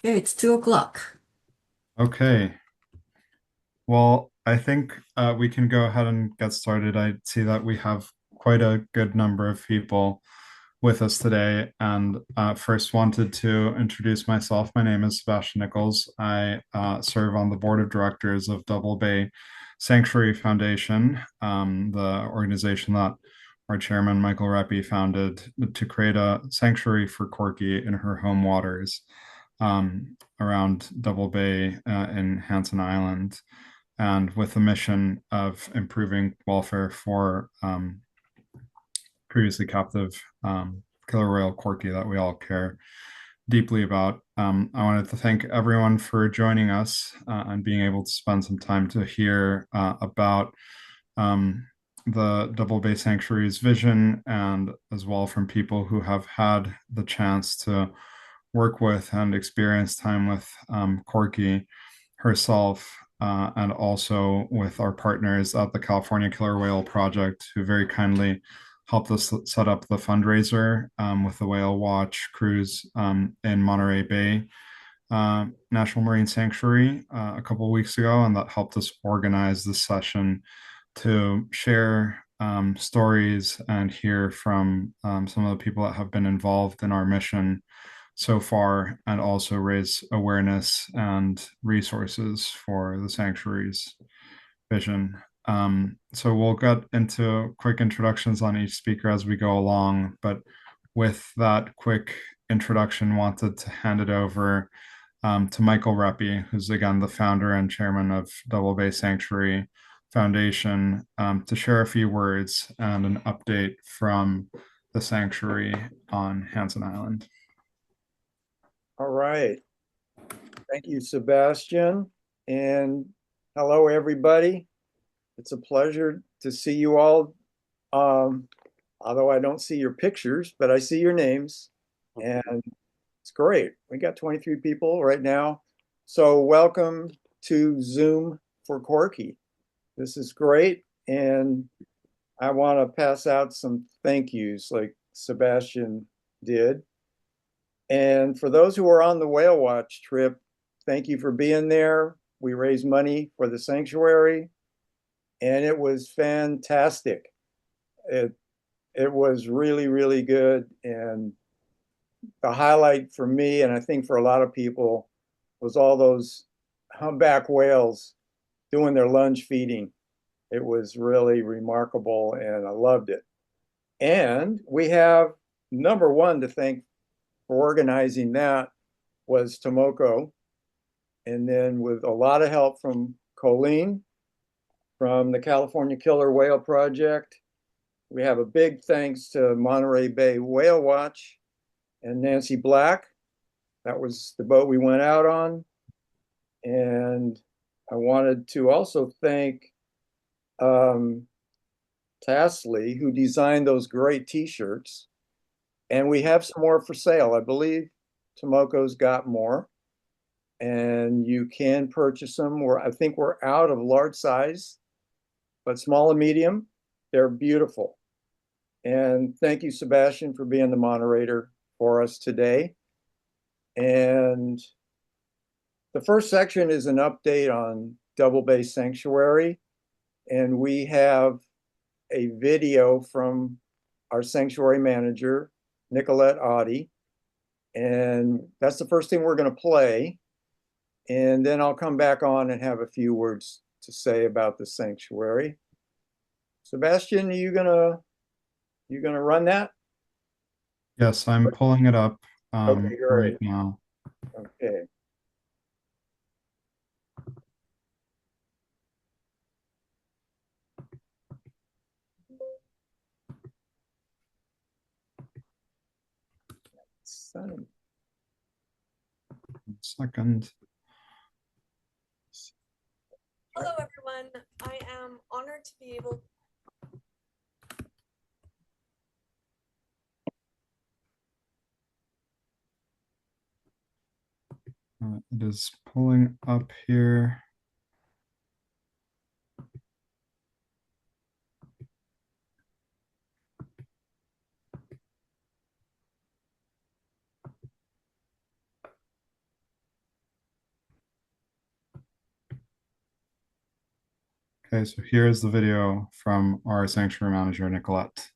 Okay, it's 2 o'clock. Okay. Well, I think we can go ahead and get started. I see that we have quite a good number of people with us today. And first wanted to introduce myself. My name is Sebastian Nichols. I serve on the board of directors of Double Bay Sanctuary Foundation, the organization that our chairman, Michael Reppy, founded to create a sanctuary for Corky in her home waters around Double Bay in Hansen Island, and with a mission of improving welfare for previously captive killer whale Corky that we all care deeply about. I wanted to thank everyone for joining us and being able to spend some time to hear about um, the Double Bay Sanctuary's vision, and as well from people who have had the chance to work with and experience time with Corky herself, and also with our partners at the California Killer Whale Project, who very kindly helped us set up the fundraiser with the Whale Watch cruise in Monterey Bay National Marine Sanctuary a couple of weeks ago, and that helped us organize this session to share stories and hear from some of the people that have been involved in our mission so far, and also raise awareness and resources for the sanctuary's vision. So we'll get into quick introductions on each speaker as we go along, but with that quick introduction, wanted to hand it over to Michael Reppy, who's again the founder and chairman of Double Bay Sanctuary Foundation, to share a few words and an update from the sanctuary on Hansen Island. All right. Thank you, Sebastian. And hello, everybody. It's a pleasure to see you all. Although I don't see your pictures, but I see your names. And it's great. We got 23 people right now. So welcome to Zoom for Corky. This is great. And I want to pass out some thank yous like Sebastian did. And for those who are on the Whale Watch trip, thank you for being there. We raised money for the sanctuary, and it was fantastic. It it was really, really good. And the highlight for me, and I think for a lot of people, was all those humpback whales doing their lunge feeding. It was really remarkable, and I loved it. And we have number one to thank for organizing that was Tomoko. And then with a lot of help from Colleen from the California Killer Whale Project, we have a big thanks to Monterey Bay Whale Watch and Nancy Black. That was the boat we went out on. And I wanted to also thank Tasley, who designed those great t-shirts. And we have some more for sale. I believe Tomoko's got more. And you can purchase them. I think we're out of large size, but small and medium, they're beautiful. And thank you, Sebastian, for being the moderator for us today. And the first section is an update on Double Bay Sanctuary. And we have a video from our sanctuary manager, Nicolette Audy. And that's the first thing we're going to play. And then I'll come back on and have a few words to say about the sanctuary. Sebastian, you gonna run that? Yes, I'm pulling it up Okay, right great. now. Okay. Son. Second. Hello, everyone. I am honored to be able. It is pulling up here. Okay, so here's the video from our sanctuary manager, Nicolette.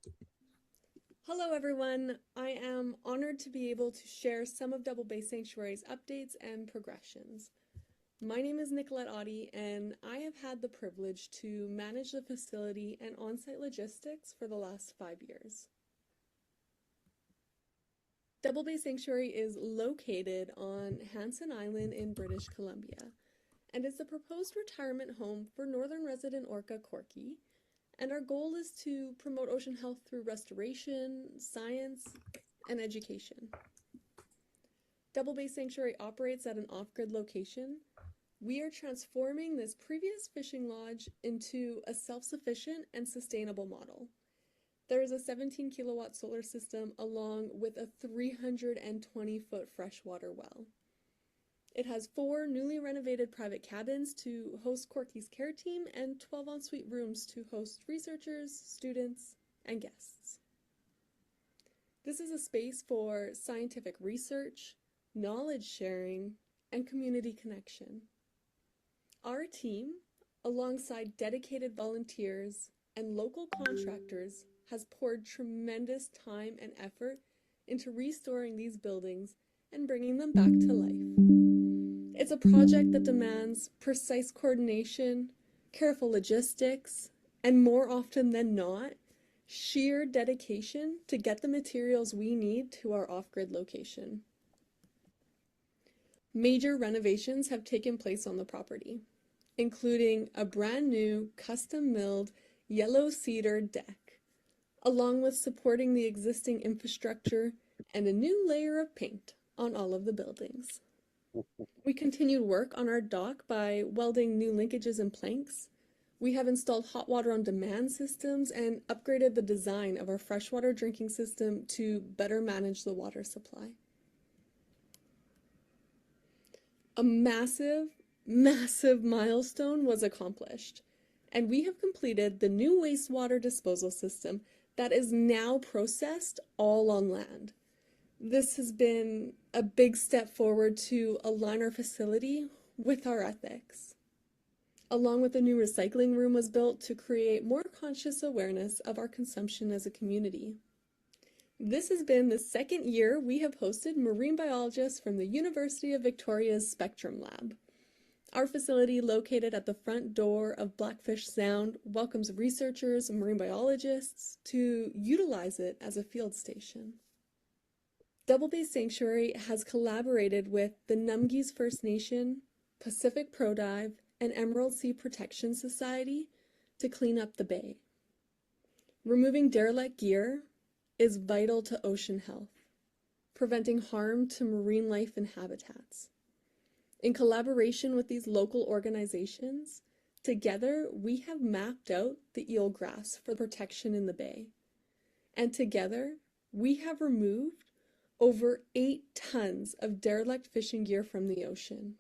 Hello everyone, I am honored to be able to share some of Double Bay Sanctuary's updates and progressions. My name is Nicolette Audy and I have had the privilege to manage the facility and on-site logistics for the last 5 years. Double Bay Sanctuary is located on Hanson Island in British Columbia and is the proposed retirement home for northern resident orca Corky, and our goal is to promote ocean health through restoration, science, and education. Double Bay Sanctuary operates at an off-grid location. We are transforming this previous fishing lodge into a self-sufficient and sustainable model. There is a 17 kilowatt solar system along with a 320-foot freshwater well. It has 4 newly renovated private cabins to host Corky's care team and 12 ensuite rooms to host researchers, students, and guests. This is a space for scientific research, knowledge sharing, and community connection. Our team, alongside dedicated volunteers and local contractors, has poured tremendous time and effort into restoring these buildings and bringing them back to life. It's a project that demands precise coordination, careful logistics, and more often than not, sheer dedication to get the materials we need to our off-grid location. Major renovations have taken place on the property, including a brand new custom-milled yellow cedar deck, along with supporting the existing infrastructure and a new layer of paint on all of the buildings. We continued work on our dock by welding new linkages and planks. We have installed hot water on demand systems and upgraded the design of our freshwater drinking system to better manage the water supply. A massive milestone was accomplished, and we have completed the new wastewater disposal system that is now processed all on land. This has been a big step forward to align our facility with our ethics. Along with a new recycling room was built to create more conscious awareness of our consumption as a community. This has been the second year we have hosted marine biologists from the University of Victoria's Spectrum Lab. Our facility, located at the front door of Blackfish Sound, welcomes researchers and marine biologists to utilize it as a field station. Double Bay Sanctuary has collaborated with the Numgis First Nation, Pacific Pro Dive, and Emerald Sea Protection Society to clean up the bay. Removing derelict gear is vital to ocean health, preventing harm to marine life and habitats. In collaboration with these local organizations, together we have mapped out the eelgrass for protection in the bay. And together we have removed over 8 tons of derelict fishing gear from the ocean,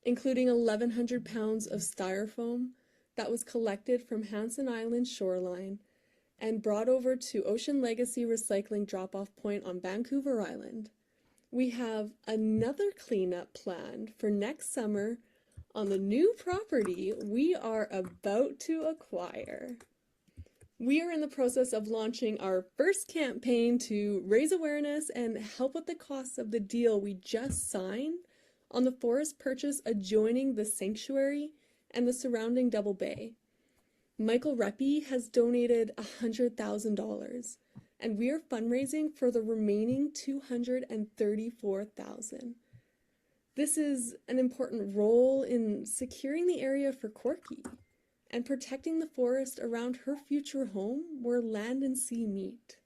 including 1,100 pounds of styrofoam that was collected from Hanson Island shoreline and brought over to Ocean Legacy Recycling drop-off point on Vancouver Island. We have another cleanup planned for next summer on the new property we are about to acquire. We are in the process of launching our first campaign to raise awareness and help with the costs of the deal we just signed on the forest purchase adjoining the sanctuary and the surrounding Double Bay. Michael Reppy has donated $100,000, and we are fundraising for the remaining $234,000. This is an important role in securing the area for Corky and protecting the forest around her future home where land and sea meet.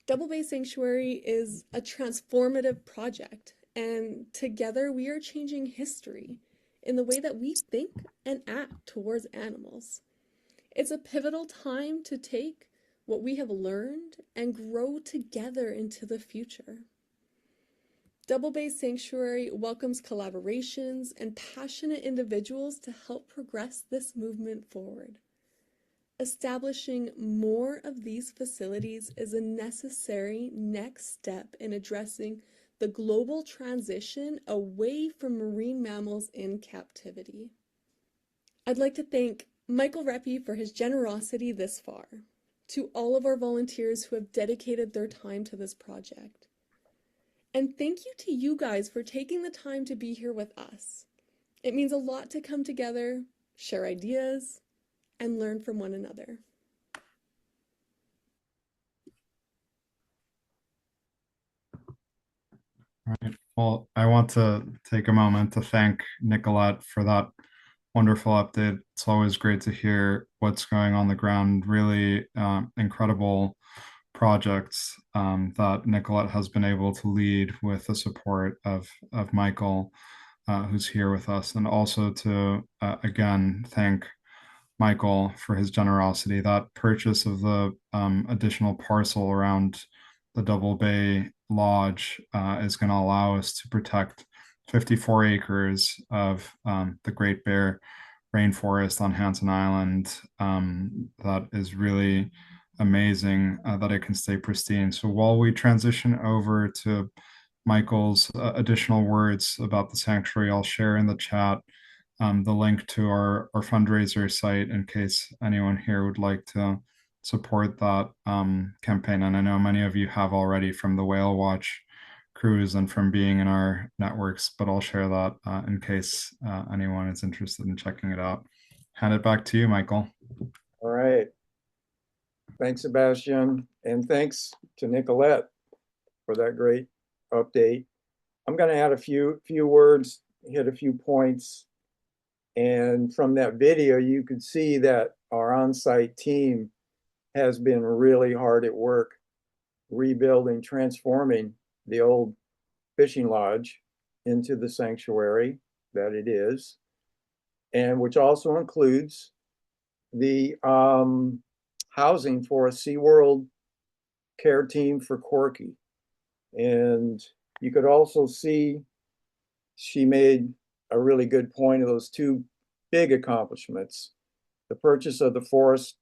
Double Bay Sanctuary is a transformative project, and together we are changing history in the way that we think and act towards animals. It's a pivotal time to take what we have learned and grow together into the future. Double Bay Sanctuary welcomes collaborations and passionate individuals to help progress this movement forward. Establishing more of these facilities is a necessary next step in addressing the global transition away from marine mammals in captivity. I'd like to thank Michael Reppy for his generosity this far, to all of our volunteers who have dedicated their time to this project. And thank you to you guys for taking the time to be here with us. It means a lot to come together, share ideas, and learn from one another. Right. Well, I want to take a moment to thank Nicolette for that wonderful update. It's always great to hear what's going on the ground. Really incredible projects that Nicolette has been able to lead with the support of Michael, who's here with us, and also to again thank Michael for his generosity. That purchase of the additional parcel around the Double Bay Lodge is going to allow us to protect 54 acres of the Great Bear rainforest on Hansen Island. That is really amazing that it can stay pristine. So while we transition over to Michael's additional words about the sanctuary, I'll share in the chat the link to our fundraiser site in case anyone here would like to support that campaign. And I know many of you have already from the Whale Watch cruise and from being in our networks, but I'll share that in case anyone is interested in checking it out. Hand it back to you, Michael. All right. Thanks, Sebastian. And thanks to Nicolette for that great update. I'm going to add a few words, hit a few points. And from that video, you could see that our on-site team has been really hard at work rebuilding, transforming the old fishing lodge into the sanctuary that it is, and which also includes the housing for a SeaWorld care team for Corky. And you could also see she made a really good point of those two big accomplishments: the purchase of the forest,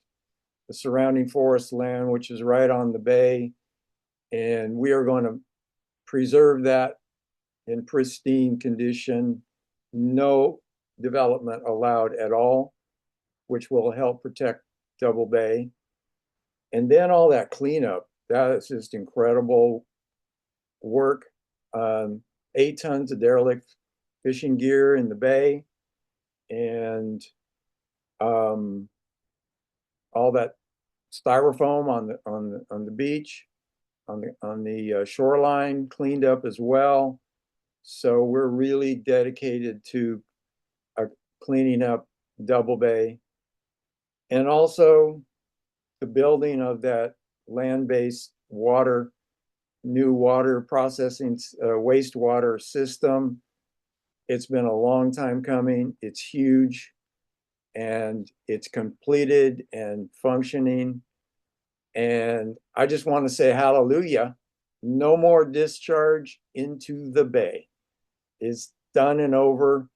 the surrounding forest land, which is right on the bay. And we are going to preserve that in pristine condition, no development allowed at all, which will help protect Double Bay. And then all that cleanup, that is just incredible work. 8 tons of derelict fishing gear in the bay, and all that styrofoam on the beach, on the shoreline, cleaned up as well. So we're really dedicated to cleaning up Double Bay, and also the building of that land-based new water processing wastewater system. It's been a long time coming. It's huge, and it's completed and functioning. And I just want to say hallelujah. No more discharge into the bay. It's done and over.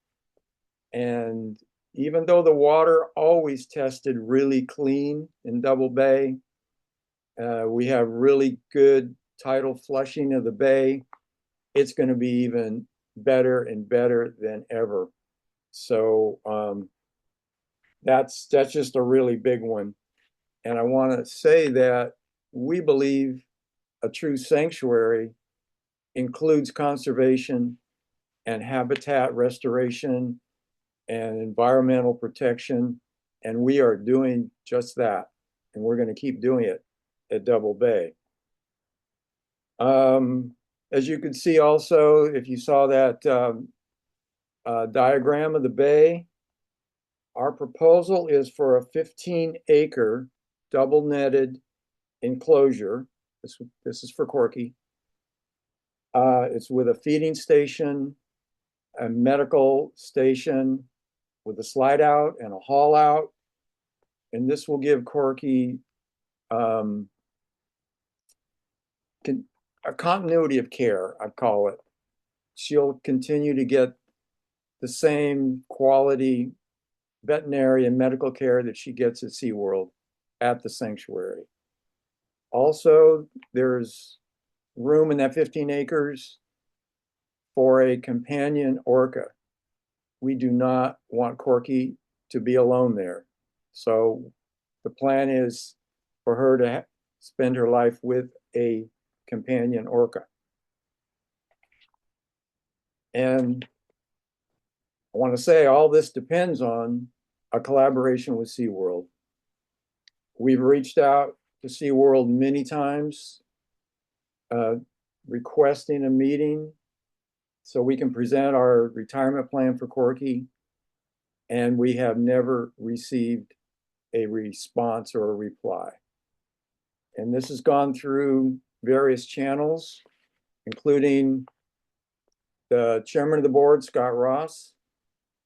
And even though the water always tested really clean in Double Bay, we have really good tidal flushing of the bay. It's going to be even better and better than ever. So that's just a really big one. And I want to say that we believe a true sanctuary includes conservation and habitat restoration and environmental protection. And we are doing just that. And we're going to keep doing it at Double Bay. As you can see also, if you saw that diagram of the bay, our proposal is for a 15-acre double netted enclosure. This is for Corky. It's with a feeding station, a medical station with a slide out and a haul out. And this will give Corky a continuity of care, I call it. She'll continue to get the same quality veterinary and medical care that she gets at SeaWorld at the sanctuary. Also, there's room in that 15 acres for a companion orca. We do not want Corky to be alone there. So the plan is for her to spend her life with a companion orca. And I want to say all this depends on a collaboration with SeaWorld. We've reached out to SeaWorld many times, requesting a meeting so we can present our retirement plan for Corky, and we have never received a response or a reply. And this has gone through various channels, including the chairman of the board, Scott Ross,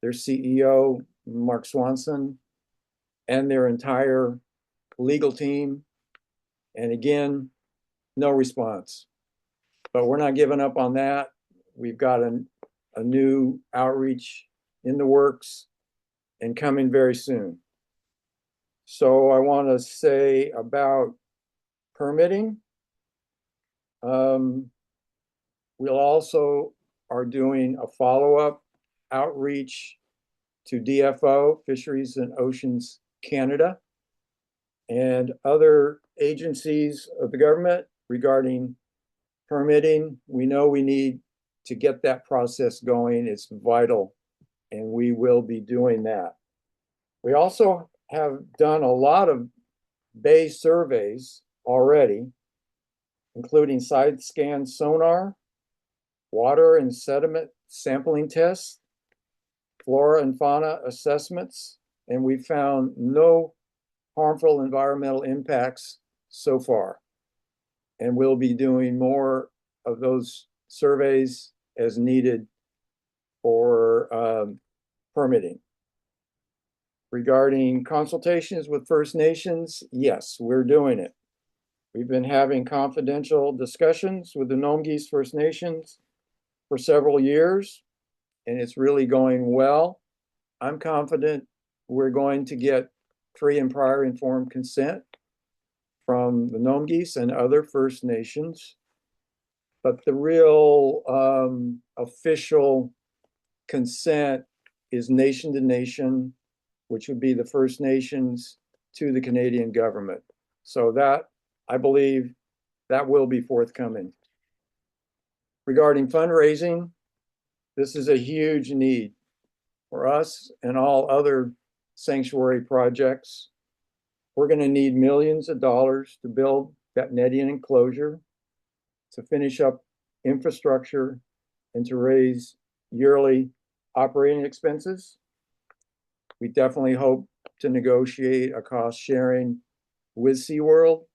their CEO, Mark Swanson, and their entire legal team. And again, no response. But we're not giving up on that. We've got a new outreach in the works and coming very soon. So I want to say about permitting. We'll also are doing a follow-up outreach to DFO, Fisheries and Oceans Canada, and other agencies of the government regarding permitting. We know we need to get that process going. It's vital, and we will be doing that. We also have done a lot of bay surveys already, including side scan sonar, water and sediment sampling tests, flora and fauna assessments, and we found no harmful environmental impacts so far. And we'll be doing more of those surveys as needed for permitting. Regarding consultations with First Nations, yes, we're doing it. We've been having confidential discussions with the Nomegeese First Nations for several years, and it's really going well. I'm confident we're going to get free and prior informed consent from the Nomegeese and other First Nations. But the real official consent is nation to nation, which would be the First Nations to the Canadian government. So that, I believe, that will be forthcoming. Regarding fundraising, this is a huge need for us and all other sanctuary projects. We're going to need millions of dollars to build that netting enclosure, to finish up infrastructure, and to raise yearly operating expenses. We definitely hope to negotiate a cost sharing with SeaWorld.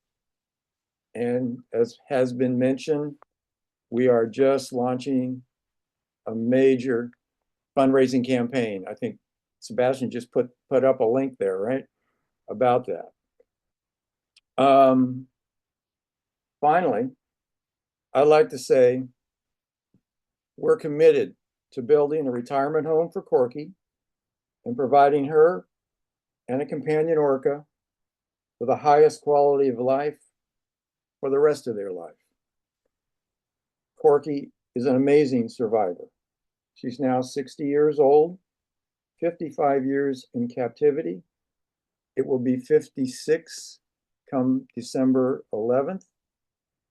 And as has been mentioned, we are just launching a major fundraising campaign. I think Sebastian just put up a link there, right, about that. Finally, I'd like to say we're committed to building a retirement home for Corky and providing her and a companion orca with the highest quality of life for the rest of their life. Corky is an amazing survivor. She's now 60 years old, 55 years in captivity. It will be 56 come December 11th,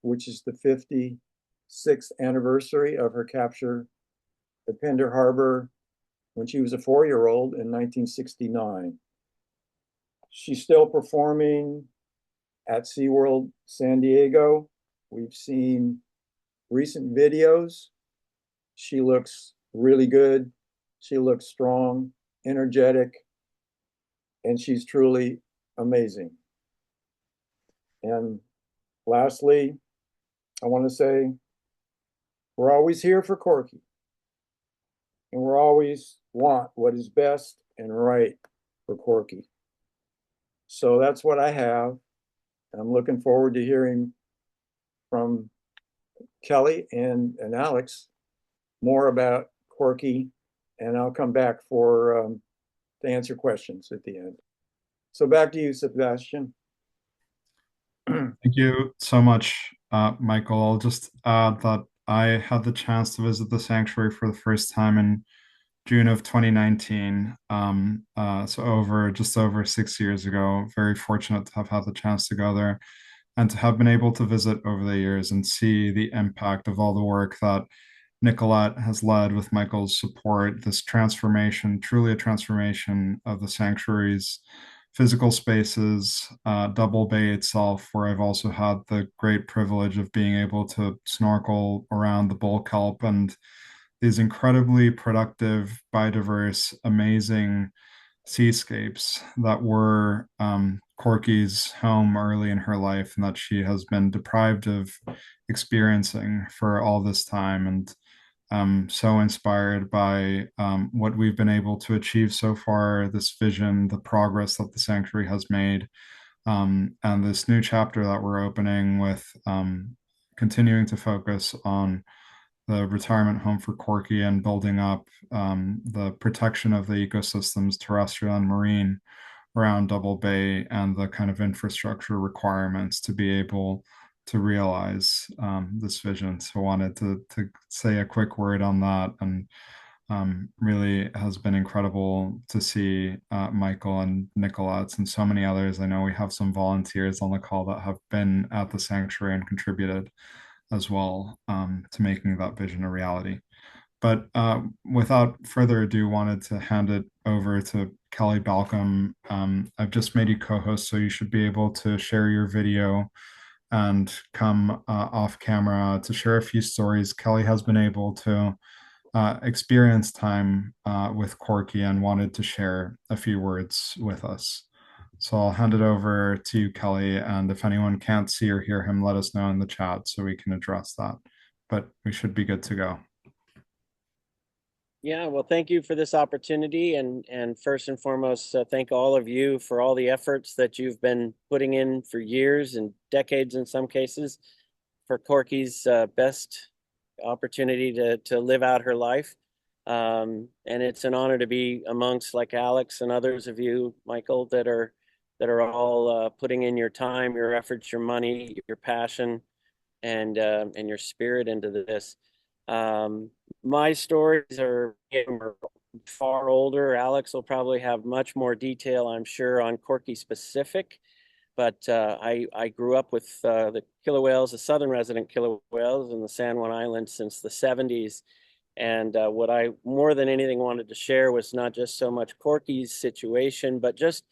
which is the 56th anniversary of her capture at Pender Harbor when she was a 4-year-old in 1969. She's still performing at SeaWorld San Diego. We've seen recent videos. She looks really good. She looks strong, energetic, and she's truly amazing. And lastly, I want to say we're always here for Corky, and we're always want what is best and right for Corky. So that's what I have. I'm looking forward to hearing from Kelley and Alex more about Corky, and I'll come back for to answer questions at the end. So back to you, Sebastian. Thank you so much, Michael. I'll just add that I had the chance to visit the sanctuary for the first time in June of 2019. So just over 6 years ago. Very fortunate to have had the chance to go there and to have been able to visit over the years and see the impact of all the work that Nicolette has led with Michael's support. This transformation, truly a transformation of the sanctuary's physical spaces, Double Bay itself, where I've also had the great privilege of being able to snorkel around the bull kelp and these incredibly productive, biodiverse, amazing seascapes that were Corky's home early in her life and that she has been deprived of experiencing for all this time. And so inspired by what we've been able to achieve so far, this vision, the progress that the sanctuary has made, and this new chapter that we're opening with continuing to focus on the retirement home for Corky and building up the protection of the ecosystems, terrestrial and marine, around Double Bay and the kind of infrastructure requirements to be able to realize this vision. So I wanted to say a quick word on that, and really has been incredible to see Michael and Nicolette and so many others. I know we have some volunteers on the call that have been at the sanctuary and contributed as well to making that vision a reality. But without further ado, wanted to hand it over to Kelley Balcomb. I've just made you co-host, so you should be able to share your video and come off camera to share a few stories. Kelley has been able to experience time with Corky and wanted to share a few words with us. So I'll hand it over to you, Kelley, and if anyone can't see or hear him, let us know in the chat so we can address that. But we should be good to go. Yeah, well, thank you for this opportunity, and first and foremost, thank all of you for all the efforts that you've been putting in for years and decades in some cases for Corky's best opportunity to live out her life. And it's an honor to be amongst like Alex and others of you, Michael, that are all putting in your time, your efforts, your money, your passion, and your spirit into this. My stories are far older. Alex will probably have much more detail, I'm sure, on Corky specific. But I grew up with the killer whales, the southern resident killer whales in the San Juan Islands since the 70s. And what I more than anything wanted to share was not just so much Corky's situation, but just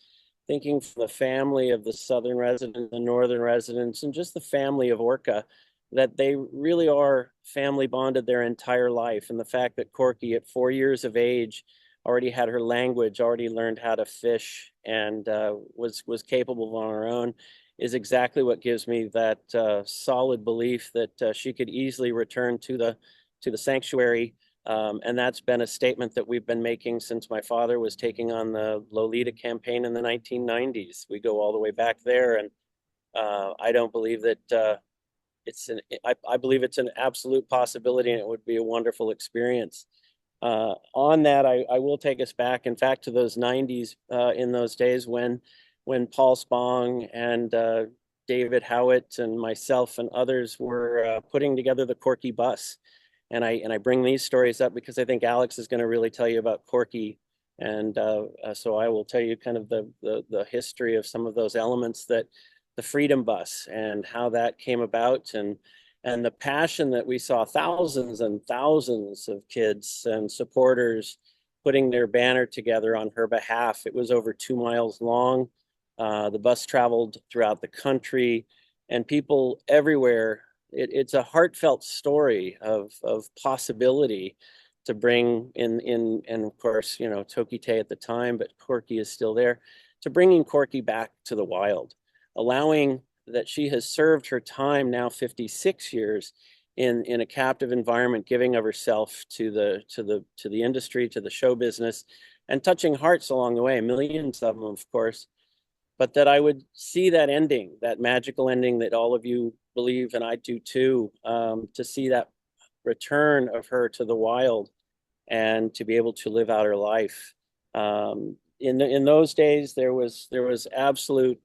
thinking for the family of the southern residents, the northern residents, and just the family of Orca, that they really are family bonded their entire life. And the fact that Corky at 4 years of age already had her language, already learned how to fish, and was capable on her own is exactly what gives me that solid belief that she could easily return to the sanctuary. And that's been a statement that we've been making since my father was taking on the Lolita campaign in the 1990s. We go all the way back there, and I don't believe that I believe it's an absolute possibility, and it would be a wonderful experience. On that, I will take us back, in fact, to those 90s, in those days when Paul Spong and David Howitt and myself and others were putting together the Corky Bus. And I bring these stories up because I think Alex is going to really tell you about Corky. And so I will tell you kind of the history of some of those elements, that the Freedom Bus and how that came about, and the passion that we saw thousands and thousands of kids and supporters putting their banner together on her behalf. It was over 2 miles long. The bus traveled throughout the country, and people everywhere. It's a heartfelt story of possibility to bring in, and of course, you know, Tokite at the time, but Corky is still there, to bringing Corky back to the wild, allowing that she has served her time now 56 years in a captive environment, giving of herself to the industry, to the show business, and touching hearts along the way, millions of them, of course. But that I would see that ending, that magical ending that all of you believe, and I do too, to see that return of her to the wild and to be able to live out her life. In those days, there was absolute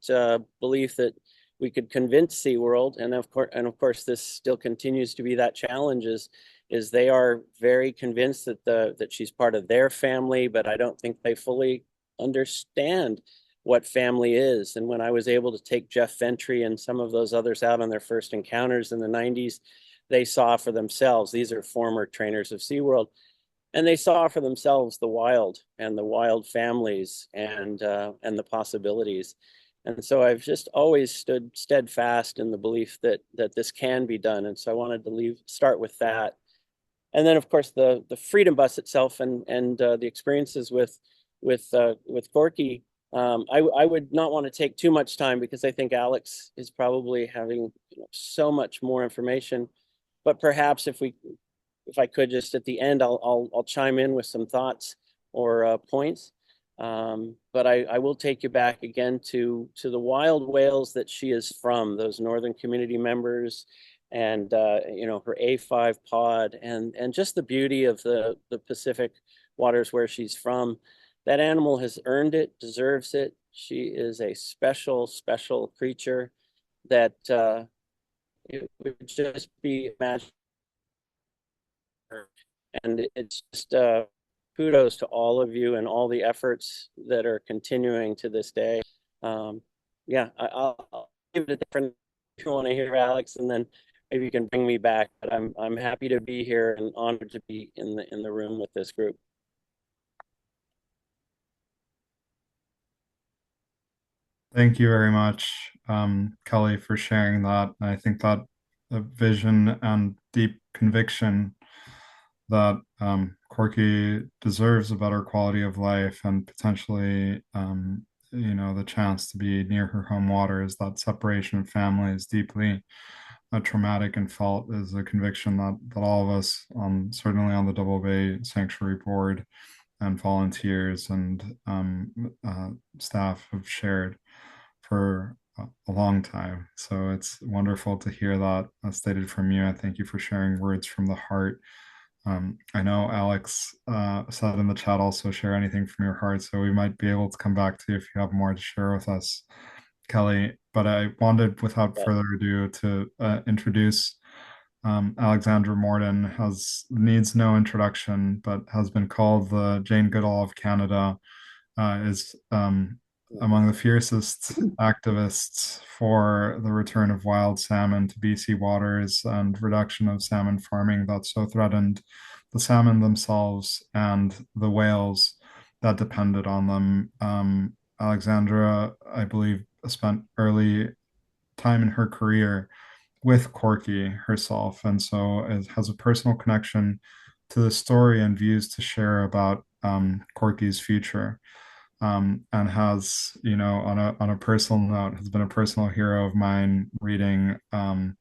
belief that we could convince SeaWorld, and of course this still continues to be that challenge, is is they are very convinced that she's part of their family, but I don't think they fully understand what family is. And when I was able to take Jeff Ventry and some of those others out on their first encounters in the 90s, they saw for themselves. These are former trainers of SeaWorld. And they saw for themselves the wild and the wild families and the possibilities. And so I've just always stood steadfast in the belief that this can be done. And so I wanted to start with that. And then, of course, the Freedom Bus itself and the experiences with Corky. I would not want to take too much time because I think Alex is probably having so much more information. But perhaps if I could just at the end, I'll chime in with some thoughts or points. But I will take you back again to the wild whales that she is from, those northern community members, and her A5 pod, and just the beauty of the Pacific waters where she's from. That animal has earned it, deserves it. She is a special, special creature that it would just be magical. And it's just kudos to all of you and all the efforts that are continuing to this day. Yeah, I'll give it a different if you want to hear Alex, and then maybe you can bring me back. But I'm happy to be here and honored to be in the room with this group. Thank you very much, Kelley, for sharing that. I think that the vision and deep conviction that Corky deserves a better quality of life and potentially, the chance to be near her home waters, that separation of family is deeply traumatic and felt, is a conviction that all of us, certainly on the Double Bay Sanctuary Board and volunteers and staff have shared for a long time. So it's wonderful to hear that stated from you. I thank you for sharing words from the heart. I know Alex said in the chat also share anything from your heart, so we might be able to come back to you if you have more to share with us, Kelley. But I wanted, without further ado, to introduce Alexandra Morton. Needs no introduction, but has been called the Jane Goodall of Canada. Is among the fiercest activists for the return of wild salmon to BC waters and reduction of salmon farming that so threatened the salmon themselves and the whales that depended on them. Alexandra, I believe, spent early time in her career with Corky herself, and so it has a personal connection to the story and views to share about Corky's future. And has, on a personal note, has been a personal hero of mine, reading in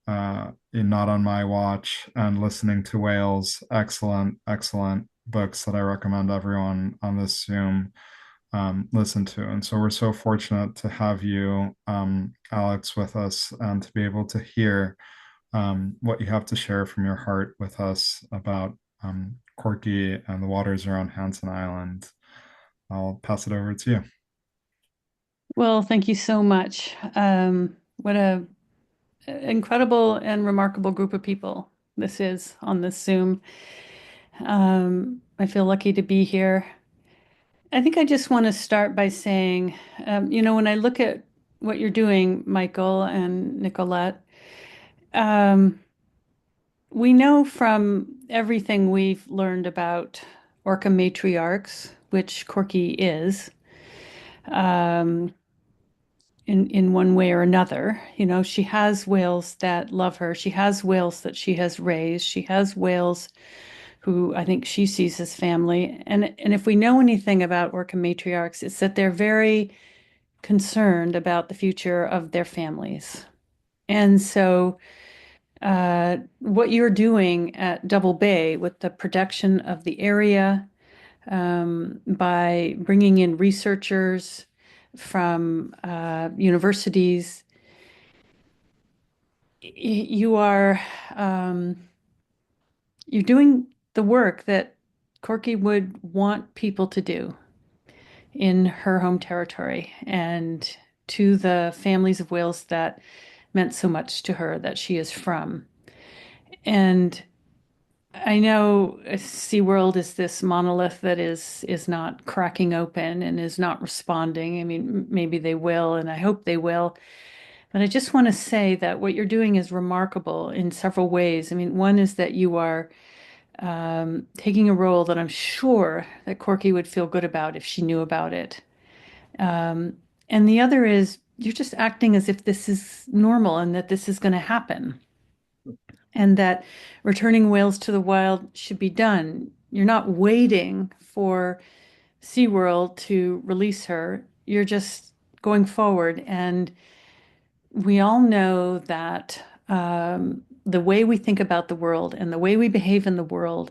Not on My Watch and listening to Whales. Excellent, excellent books that I recommend everyone on this Zoom listen to. And so we're so fortunate to have you, Alex, with us and to be able to hear what you have to share from your heart with us about Corky and the waters around Hansen Island. I'll pass it over to you. Well, thank you so much. What a incredible and remarkable group of people this is on this Zoom. I feel lucky to be here. I think I just want to start by saying, when I look at what you're doing, Michael and Nicolette, we know from everything we've learned about orca matriarchs, which Corky is, in one way or another. She has whales that love her. She has whales that she has raised. She has whales who I think she sees as family. And if we know anything about orca matriarchs, it's that they're very concerned about the future of their families. And so what you're doing at Double Bay with the protection of the area, by bringing in researchers from universities, you're doing the work that Corky would want people to do in her home territory and to the families of whales that meant so much to her, that she is from. And I know SeaWorld is this monolith that is not cracking open and is not responding. I mean, maybe they will, and I hope they will. But I just want to say that what you're doing is remarkable in several ways. I mean, one is that you are taking a role that I'm sure that Corky would feel good about if she knew about it. Um, and the other is you're just acting as if this is normal and that this is going to happen and that returning whales to the wild should be done. You're not waiting for SeaWorld to release her. You're just going forward. And we all know that the way we think about the world and the way we behave in the world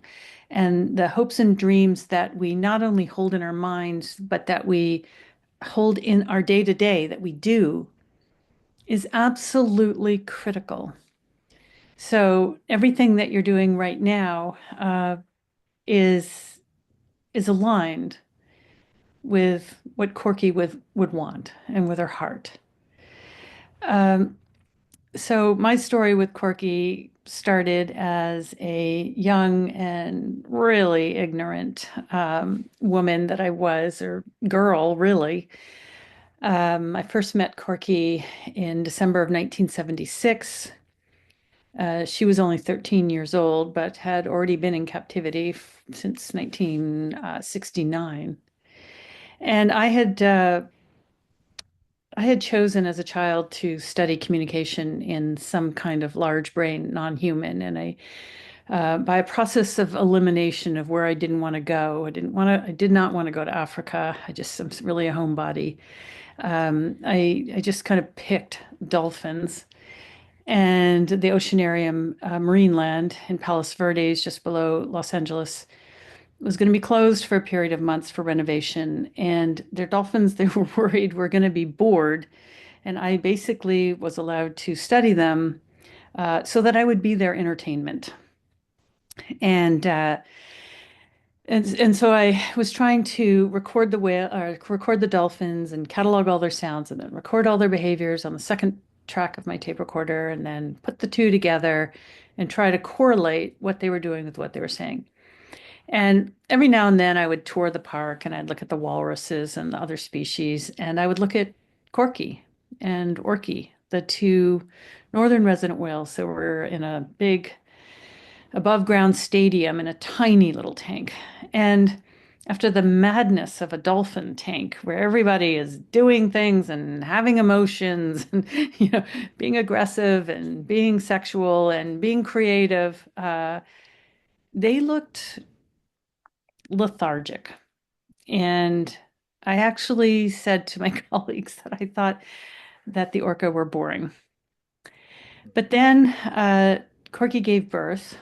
and the hopes and dreams that we not only hold in our minds, but that we hold in our day to day, that we do, is absolutely critical. So everything that you're doing right now is aligned with what Corky would want and with her heart. So my story with Corky started as a young and really ignorant woman that I was, or girl, really. I first met Corky in December of 1976. She was only 13 years old, but had already been in captivity since 1969. And I had chosen as a child to study communication in some kind of large brain non-human, and by a process of elimination of where I didn't want to go, I did not want to go to Africa. I'm really a homebody. I just kind of picked dolphins and the Oceanarium, Marineland in Palos Verdes, just below Los Angeles, was going to be closed for a period of months for renovation. And their dolphins, they were worried were going to be bored. And I basically was allowed to study them so that I would be their entertainment. And so I was trying to record record the dolphins and catalog all their sounds and then record all their behaviors on the second track of my tape recorder and then put the two together and try to correlate what they were doing with what they were saying. And every now and then I would tour the park and I'd look at the walruses and the other species and I would look at Corky and Orky, the two northern resident whales that were in a big above ground stadium in a tiny little tank. And after the madness of a dolphin tank where everybody is doing things and having emotions and being aggressive and being sexual and being creative, they looked lethargic. And I actually said to my colleagues that I thought that the orca were boring. But then Corky gave birth.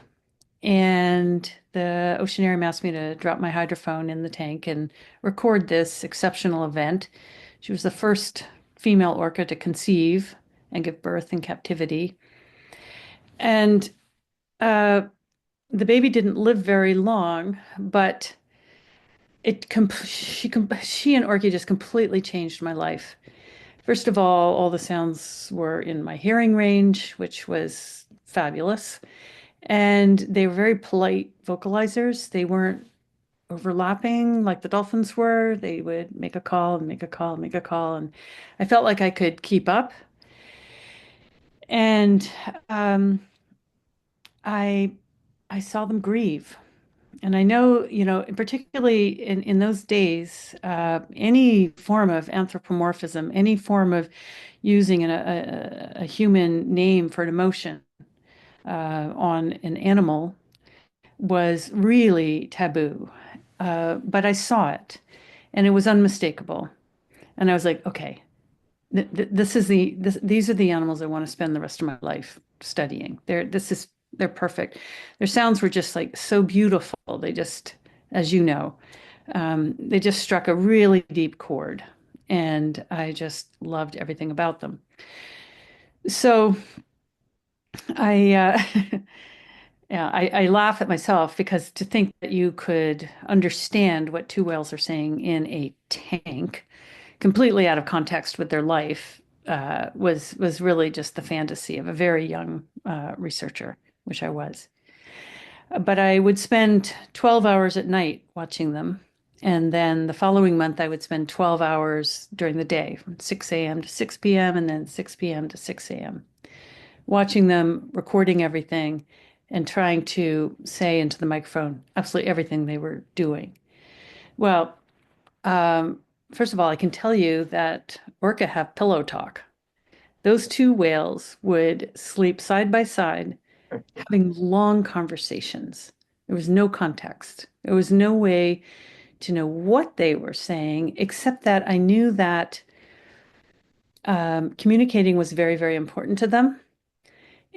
And the Oceanarium asked me to drop my hydrophone in the tank and record this exceptional event. She was the first female orca to conceive and give birth in captivity. And the baby didn't live very long, but she and Orky just completely changed my life. First of all the sounds were in my hearing range, which was fabulous. And they were very polite vocalizers. They weren't overlapping like the dolphins were. They would make a call and make a call and make a call. And I felt like I could keep up. And I saw them grieve. And I know, particularly in those days, any form of anthropomorphism, any form of using a human name for an emotion on an animal was really taboo. But I saw it and it was unmistakable. And I was like, okay, these are the animals I want to spend the rest of my life studying. They're perfect. Their sounds were just like so beautiful. They just, as you know, they just struck a really deep chord. And I just loved everything about them. So I yeah, I laugh at myself because to think that you could understand what two whales are saying in a tank, completely out of context with their life, was really just the fantasy of a very young researcher, which I was. But I would spend 12 hours at night watching them. And then the following month, I would spend 12 hours during the day from 6 a.m. to 6 p.m. and then 6 p.m. to 6 a.m., watching them, recording everything, and trying to say into the microphone absolutely everything they were doing. Well, first of all, I can tell you that orca have pillow talk. Those two whales would sleep side by side, having long conversations. There was no context. There was no way to know what they were saying, except that I knew that communicating was very, very important to them.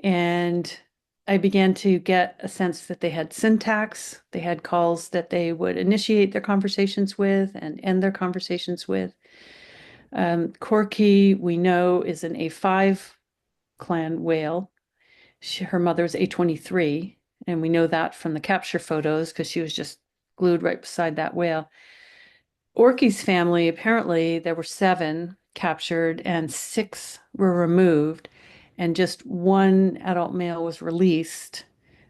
And I began to get a sense that they had syntax. They had calls that they would initiate their conversations with and end their conversations with. Corky, we know, is an A5 clan whale. Her mother's A23, and we know that from the capture photos because she was just glued right beside that whale. Orky's family, apparently, there were 7 captured and 6 were removed, and just 1 adult male was released,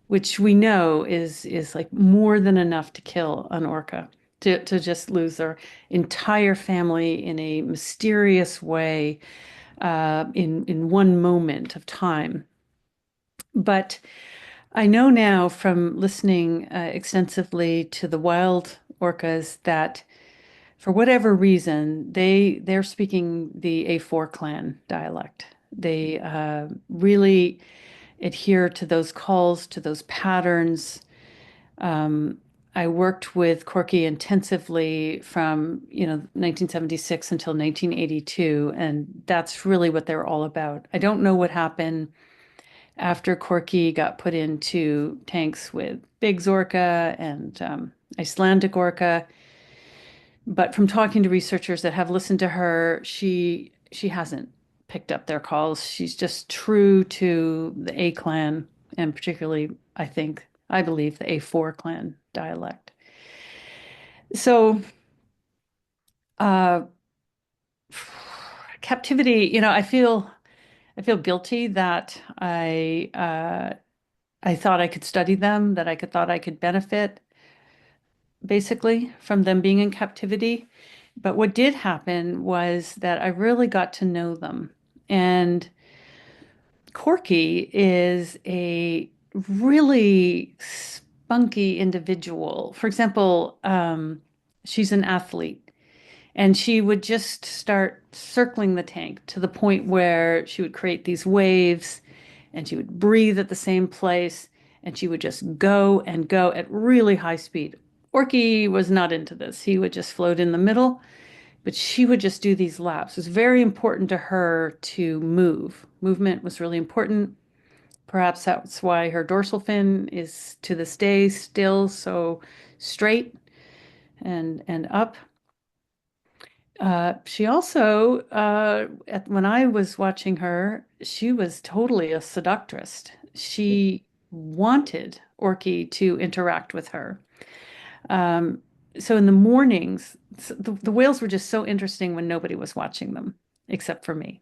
which we know is like more than enough to kill an orca, to just lose their entire family in a mysterious way, in one moment of time. But I know now from listening extensively to the wild orcas that for whatever reason, they're speaking the A4 clan dialect. They really adhere to those calls, to those patterns. I worked with Corky intensively from 1976 until 1982, and that's really what they're all about. I don't know what happened after Corky got put into tanks with Biggs orca and Icelandic orca. But from talking to researchers that have listened to her, she hasn't picked up their calls. She's just true to the A clan, and particularly, I believe, the A4 clan dialect. So, captivity, I feel guilty that I thought I could study them, that thought I could benefit basically from them being in captivity. But what did happen was that I really got to know them. And Corky is a really spunky individual. For example, she's an athlete, and she would just start circling the tank to the point where she would create these waves and she would breathe at the same place and she would just go and go at really high speed. Orky was not into this. He would just float in the middle, but she would just do these laps. It was very important to her to move. Movement was really important. Perhaps that's why her dorsal fin is to this day still so straight and up. She also, when I was watching her, she was totally a seductress. She wanted Orky to interact with her. So in the mornings, the whales were just so interesting when nobody was watching them, except for me.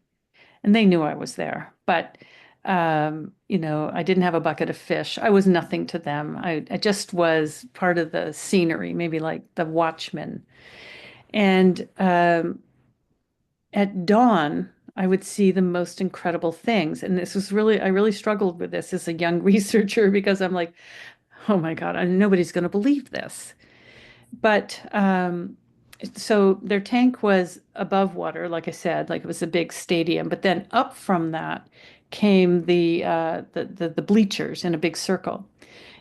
And they knew I was there. But, I didn't have a bucket of fish. I was nothing to them. I just was part of the scenery, maybe like the watchman. And at dawn, I would see the most incredible things. And I really struggled with this as a young researcher because I'm like, oh my God, nobody's going to believe this. But so their tank was above water, like I said, like it was a big stadium. But then up from that came the bleachers in a big circle.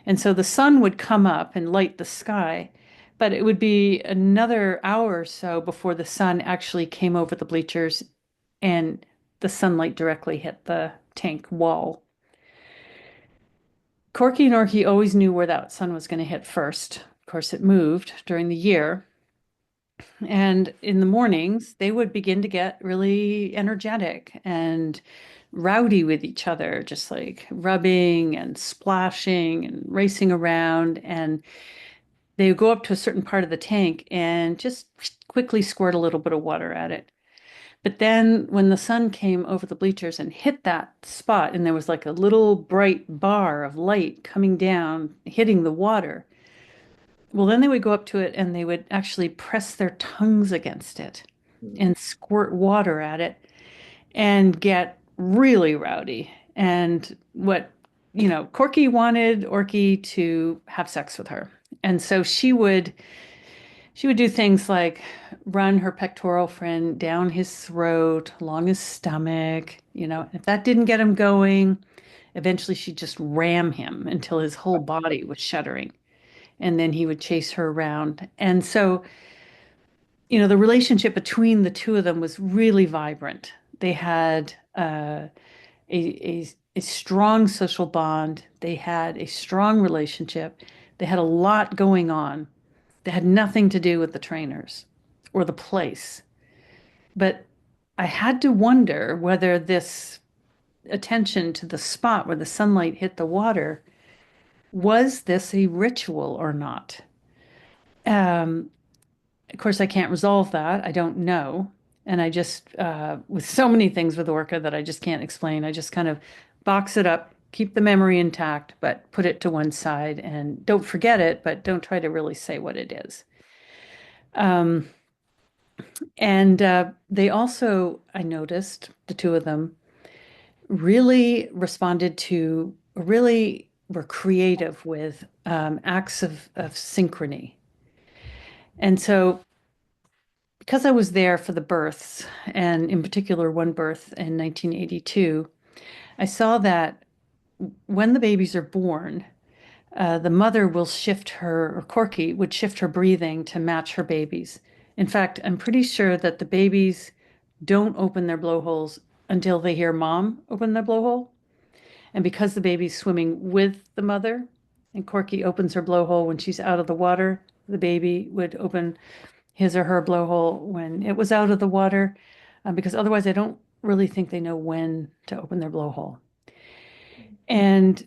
And so the sun would come up and light the sky, but it would be another hour or so before the sun actually came over the bleachers and the sunlight directly hit the tank wall. Corky and Orky always knew where that sun was going to hit first. Of course, it moved during the year. And in the mornings, they would begin to get really energetic and rowdy with each other, just like rubbing and splashing and racing around. And they would go up to a certain part of the tank and just quickly squirt a little bit of water at it. But then when the sun came over the bleachers and hit that spot, and there was like a little bright bar of light coming down, hitting the water, well, then they would go up to it and they would actually press their tongues against it and squirt water at it and get really rowdy. And what, Corky wanted Orky to have sex with her. And so she would do things like run her pectoral fin down his throat, along his stomach. If that didn't get him going, eventually she'd just ram him until his whole body was shuddering. And then he would chase her around. And so, the relationship between the two of them was really vibrant. They had a strong social bond. They had a strong relationship. They had a lot going on that had nothing to do with the trainers or the place. But I had to wonder whether this attention to the spot where the sunlight hit the water, was this a ritual or not? Of course, I can't resolve that. I don't know. And I just, with so many things with Orca that I just can't explain, I just kind of box it up, keep the memory intact, but put it to one side and don't forget it, but don't try to really say what it is. And they also, I noticed, the two of them really responded to, really were creative with acts of synchrony. And so, because I was there for the births, and in particular one birth in 1982, I saw that when the babies are born, the mother will shift her, or Corky would shift her breathing to match her babies. In fact, I'm pretty sure that the babies don't open their blowholes until they hear mom open their blowhole. And because the baby's swimming with the mother, and Corky opens her blowhole when she's out of the water, the baby would open his or her blowhole when it was out of the water, because otherwise I don't really think they know when to open their blowhole. And,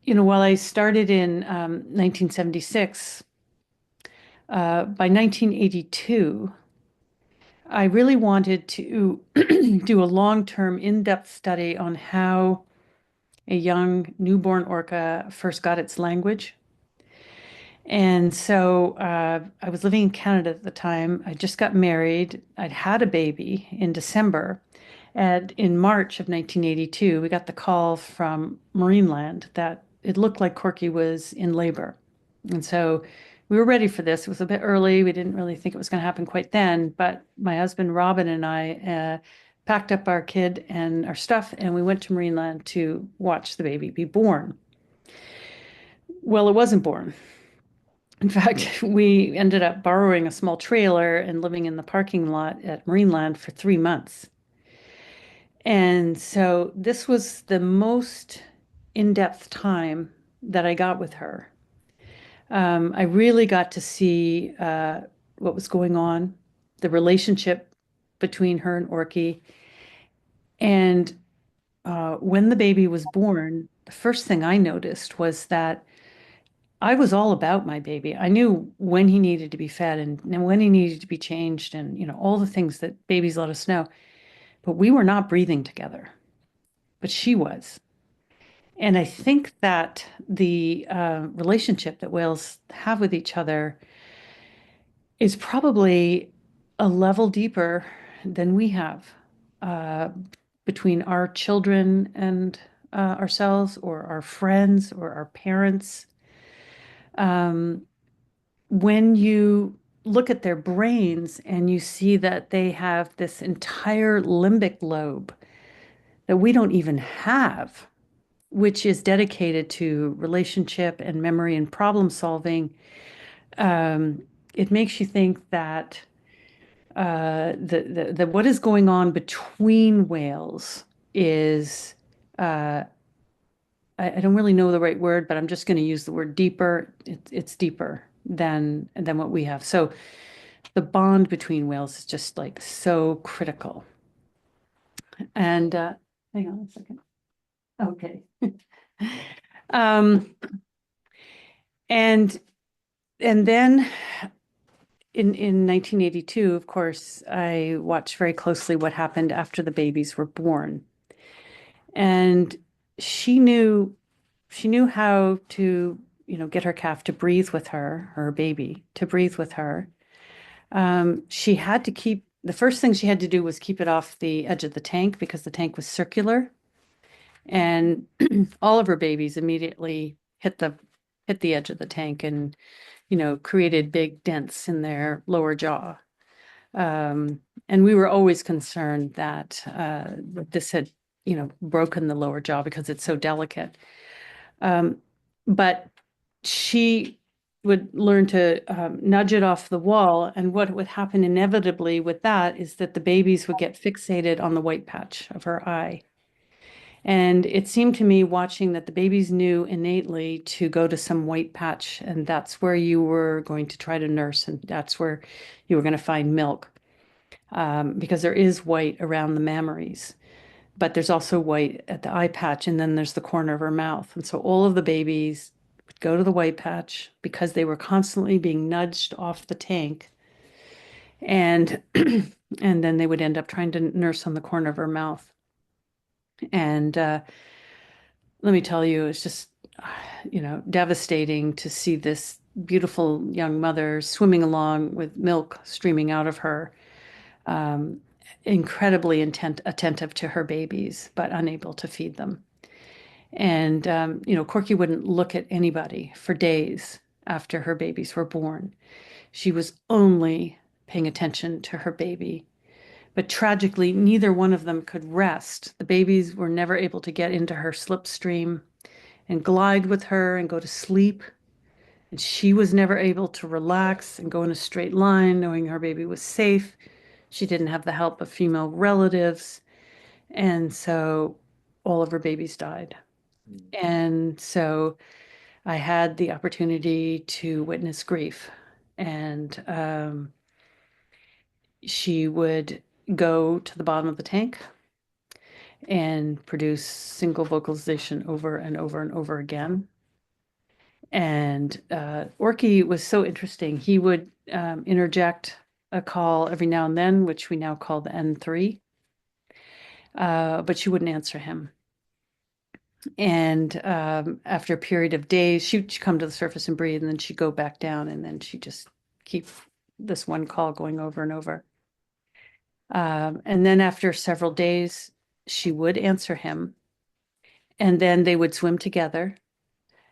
while I started in 1976, by 1982, I really wanted to do a long-term, in-depth study on how a young newborn orca first got its language. And so I was living in Canada at the time. I just got married. I'd had a baby in December. And in March of 1982, we got the call from Marineland that it looked like Corky was in labor. And so we were ready for this. It was a bit early. We didn't really think it was going to happen quite then. But my husband, Robin, and I packed up our kid and our stuff, and we went to Marineland to watch the baby be born. Well, it wasn't born. In fact, we ended up borrowing a small trailer and living in the parking lot at Marineland for 3 months. And so this was the most in-depth time that I got with her. I really got to see what was going on, the relationship between her and Orky. And when the baby was born, the first thing I noticed was that I was all about my baby. I knew when he needed to be fed and when he needed to be changed and, all the things that babies let us know. But we were not breathing together, but she was. And I think that the relationship that whales have with each other is probably a level deeper than we have between our children and ourselves, or our friends, or our parents. When you look at their brains and you see that they have this entire limbic lobe that we don't even have, which is dedicated to relationship and memory and problem solving, it makes you think that the what is going on between whales is I don't really know the right word, but I'm just going to use the word deeper. It's deeper than what we have. So the bond between whales is just like so critical. And hang on a second. Okay. And then in 1982, of course, I watched very closely what happened after the babies were born. And she knew how to, get her calf to breathe with her baby to breathe with her. She had to the first thing she had to do was keep it off the edge of the tank because the tank was circular. And all of her babies immediately hit the edge of the tank and, created big dents in their lower jaw. And we were always concerned that this had, broken the lower jaw because it's so delicate. But she would learn to nudge it off the wall. And what would happen inevitably with that is that the babies would get fixated on the white patch of her eye. And it seemed to me watching that the babies knew innately to go to some white patch, and that's where you were going to try to nurse, and that's where you were going to find milk, because there is white around the mammaries, but there's also white at the eye patch, and then there's the corner of her mouth. And so all of the babies would go to the white patch because they were constantly being nudged off the tank. And and then they would end up trying to nurse on the corner of her mouth. And let me tell you, it's just, devastating to see this beautiful young mother swimming along with milk streaming out of her, incredibly attentive to her babies, but unable to feed them. And, Corky wouldn't look at anybody for days after her babies were born. She was only paying attention to her baby. But tragically, neither one of them could rest. The babies were never able to get into her slipstream and glide with her and go to sleep. And she was never able to relax and go in a straight line, knowing her baby was safe. She didn't have the help of female relatives. And so all of her babies died. And so I had the opportunity to witness grief. And she would go to the bottom of the tank and produce single vocalization over and over and over again. And Orky was so interesting. He would interject a call every now and then, which we now call the N3, but she wouldn't answer him. And after a period of days, she'd come to the surface and breathe, and then she'd go back down, and then she'd just keep this one call going over and over. And then after several days, she would answer him, and then they would swim together,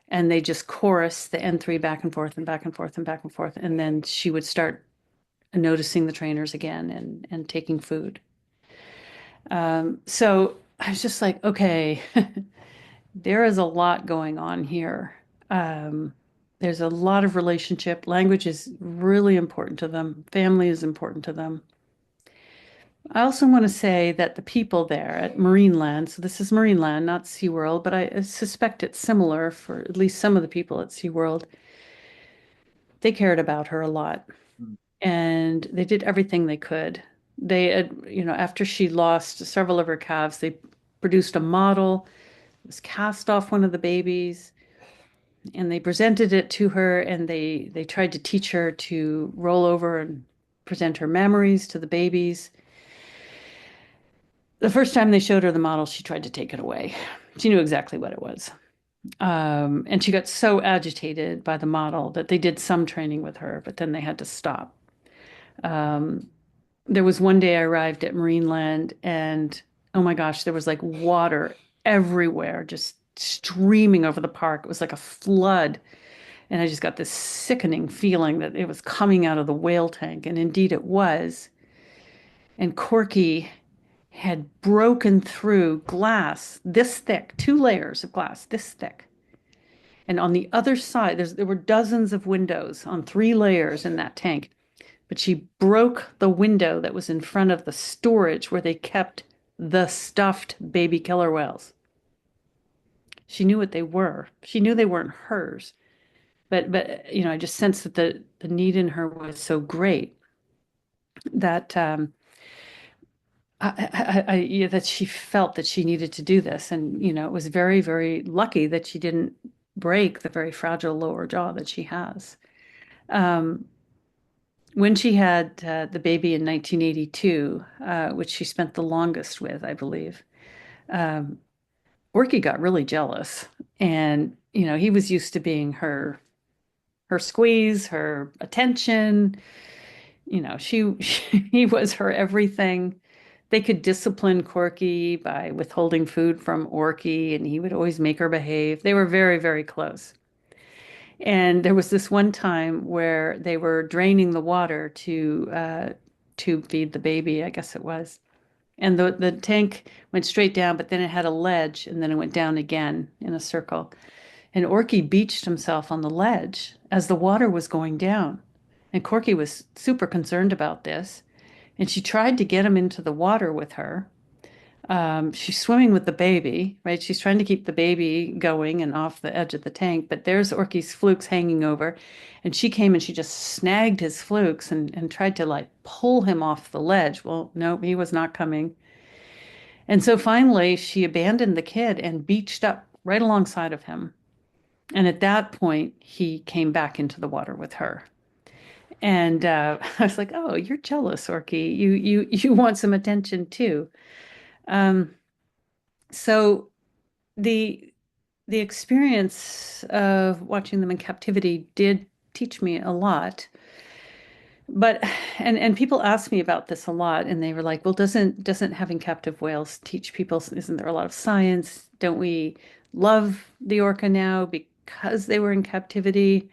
and they just chorus the N3 back and forth and back and forth and back and forth. And then she would start noticing the trainers again and taking food. So I was just like, okay, there is a lot going on here. There's a lot of relationship. Language is really important to them. Family is important to them. I also want to say that the people there at Marineland, so this is Marineland, not SeaWorld, but I suspect it's similar for at least some of the people at SeaWorld. They cared about her a lot, and they did everything they could. They had, after she lost several of her calves, they produced a model. It was cast off one of the babies, and they presented it to her, and they tried to teach her to roll over and present her memories to the babies. The first time they showed her the model, she tried to take it away. She knew exactly what it was. And she got so agitated by the model that they did some training with her, but then they had to stop. There was one day I arrived at Marineland, and oh my gosh, there was like water everywhere, just streaming over the park. It was like a flood. And I just got this sickening feeling that it was coming out of the whale tank. And indeed it was. And Corky had broken through glass this thick, 2 layers of glass this thick. And on the other side, there were dozens of windows on 3 layers in that tank. But she broke the window that was in front of the storage where they kept the stuffed baby killer whales. She knew what they were. She knew they weren't hers. But I just sensed that the need in her was so great that that she felt that she needed to do this. And, it was very, very lucky that she didn't break the very fragile lower jaw that she has. when she had the baby in 1982, which she spent the longest with, I believe, um, Orky got really jealous. And, he was used to being her squeeze, her attention. He was her everything. They could discipline Corky by withholding food from Orky, and he would always make her behave. They were very, very close. And there was this one time where they were draining the water to feed the baby, I guess it was. And the tank went straight down, but then it had a ledge, and then it went down again in a circle. And Orky beached himself on the ledge as the water was going down. And Corky was super concerned about this. And she tried to get him into the water with her. She's swimming with the baby, right? She's trying to keep the baby going and off the edge of the tank. But there's Orky's flukes hanging over. And she came and she just snagged his flukes and tried to like pull him off the ledge. Well, no, he was not coming. And so finally, she abandoned the kid and beached up right alongside of him. And at that point, he came back into the water with her. And I was like, "Oh, you're jealous, Orky. You want some attention too." Um, so the the experience of watching them in captivity did teach me a lot. But and people ask me about this a lot, and they were like, "Well, doesn't having captive whales teach people? Isn't there a lot of science? Don't we love the orca now because they were in captivity?"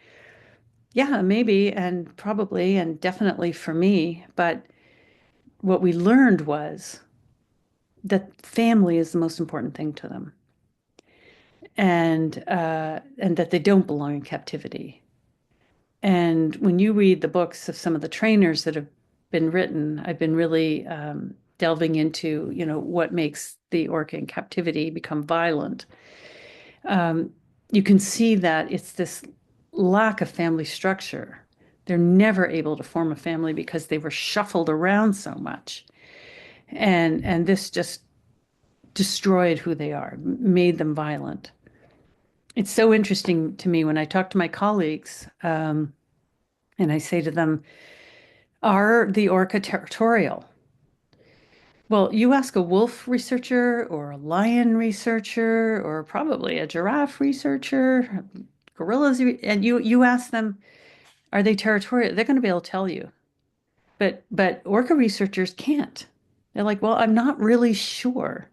Yeah, maybe, and probably, and definitely for me. But what we learned was that family is the most important thing to them, and that they don't belong in captivity. And when you read the books of some of the trainers that have been written, I've been really delving into, what makes the orca in captivity become violent. You can see that it's this lack of family structure. They're never able to form a family because they were shuffled around so much. And this just destroyed who they are, made them violent. It's so interesting to me when I talk to my colleagues, and I say to them, are the orca territorial? Well, you ask a wolf researcher or a lion researcher or probably a giraffe researcher, gorillas, and you ask them, are they territorial? They're going to be able to tell you. But orca researchers can't. They're like, well, I'm not really sure.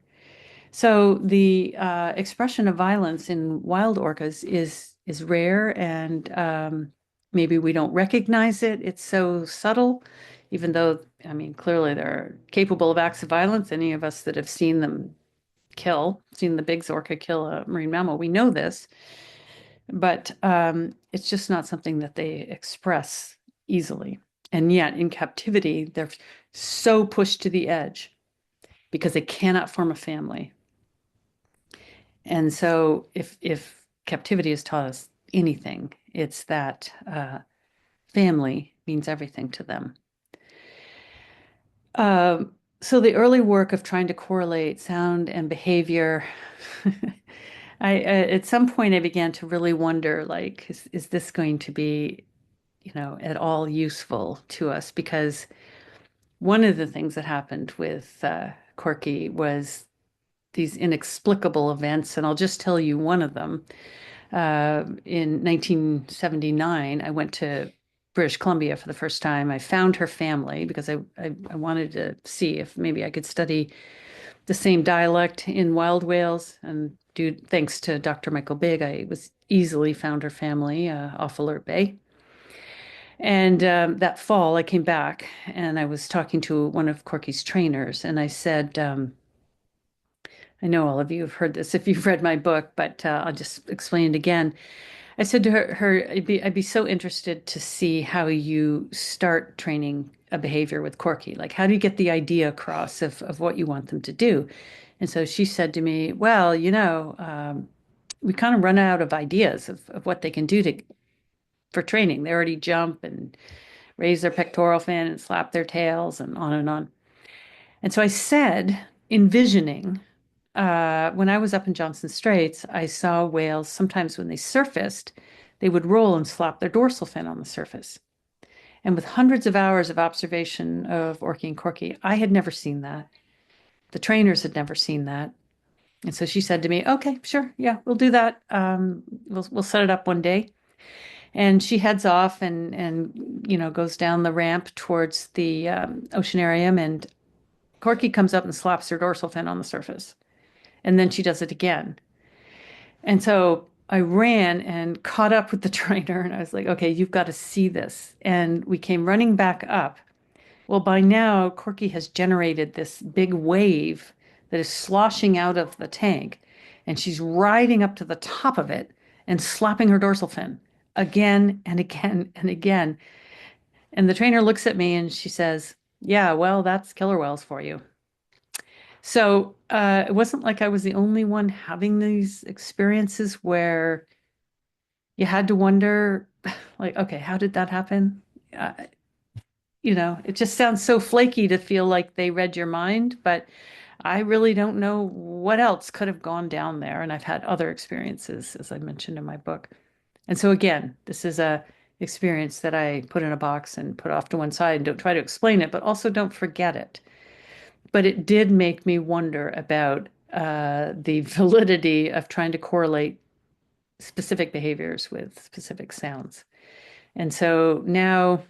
So the expression of violence in wild orcas is rare, and maybe we don't recognize it. It's so subtle, even though, I mean, clearly they're capable of acts of violence. Any of us that have seen them seen the big orca kill a marine mammal, we know this. But it's just not something that they express easily. And yet in captivity, they're so pushed to the edge because they cannot form a family. And so if captivity has taught us anything, it's that family means everything to them. So the early work of trying to correlate sound and behavior, at some point I began to really wonder, like, is this going to be, at all useful to us? Because one of the things that happened with Corky was these inexplicable events, and I'll just tell you one of them. In 1979, I went to British Columbia for the first time. I found her family because I wanted to see if maybe I could study the same dialect in wild whales. And thanks to Dr. Michael Bigg, I was easily found her family off Alert Bay. And that fall, I came back and I was talking to one of Corky's trainers, and I said, I know all of you have heard this if you've read my book, but I'll just explain it again. I said to her, I'd be so interested to see how you start training a behavior with Corky. Like, how do you get the idea across of what you want them to do? And so she said to me, well, we kind of run out of ideas of what they can do for training. They already jump and raise their pectoral fin and slap their tails and on and on. And so I said, envisioning, when I was up in Johnson Straits, I saw whales sometimes when they surfaced, they would roll and slap their dorsal fin on the surface. And with hundreds of hours of observation of Orky and Corky, I had never seen that. The trainers had never seen that. And so she said to me, okay, sure. Yeah, we'll do that. We'll set it up one day. And she heads off and goes down the ramp towards the oceanarium, and Corky comes up and slaps her dorsal fin on the surface. And then she does it again. And so I ran and caught up with the trainer, and I was like, okay, you've got to see this. And we came running back up. Well, by now, Corky has generated this big wave that is sloshing out of the tank, and she's riding up to the top of it and slapping her dorsal fin again and again and again. And the trainer looks at me and she says, yeah, well, that's killer whales for you. So it wasn't like I was the only one having these experiences where you had to wonder, like, okay, how did that happen? It just sounds so flaky to feel like they read your mind, but I really don't know what else could have gone down there. And I've had other experiences, as I mentioned in my book. And so again, this is a experience that I put in a box and put off to one side and don't try to explain it, but also don't forget it. But it did make me wonder about the validity of trying to correlate specific behaviors with specific sounds. And so now,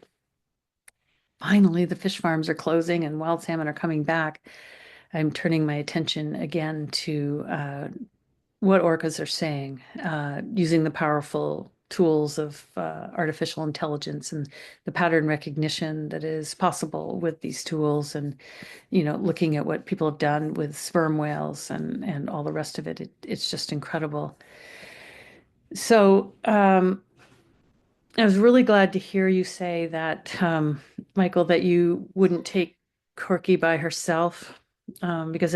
finally, the fish farms are closing and wild salmon are coming back. I'm turning my attention again to what orcas are saying, using the powerful tools of artificial intelligence and the pattern recognition that is possible with these tools, and looking at what people have done with sperm whales and all the rest of it. It's just incredible. So I was really glad to hear you say that, Michael, that you wouldn't take Corky by herself, because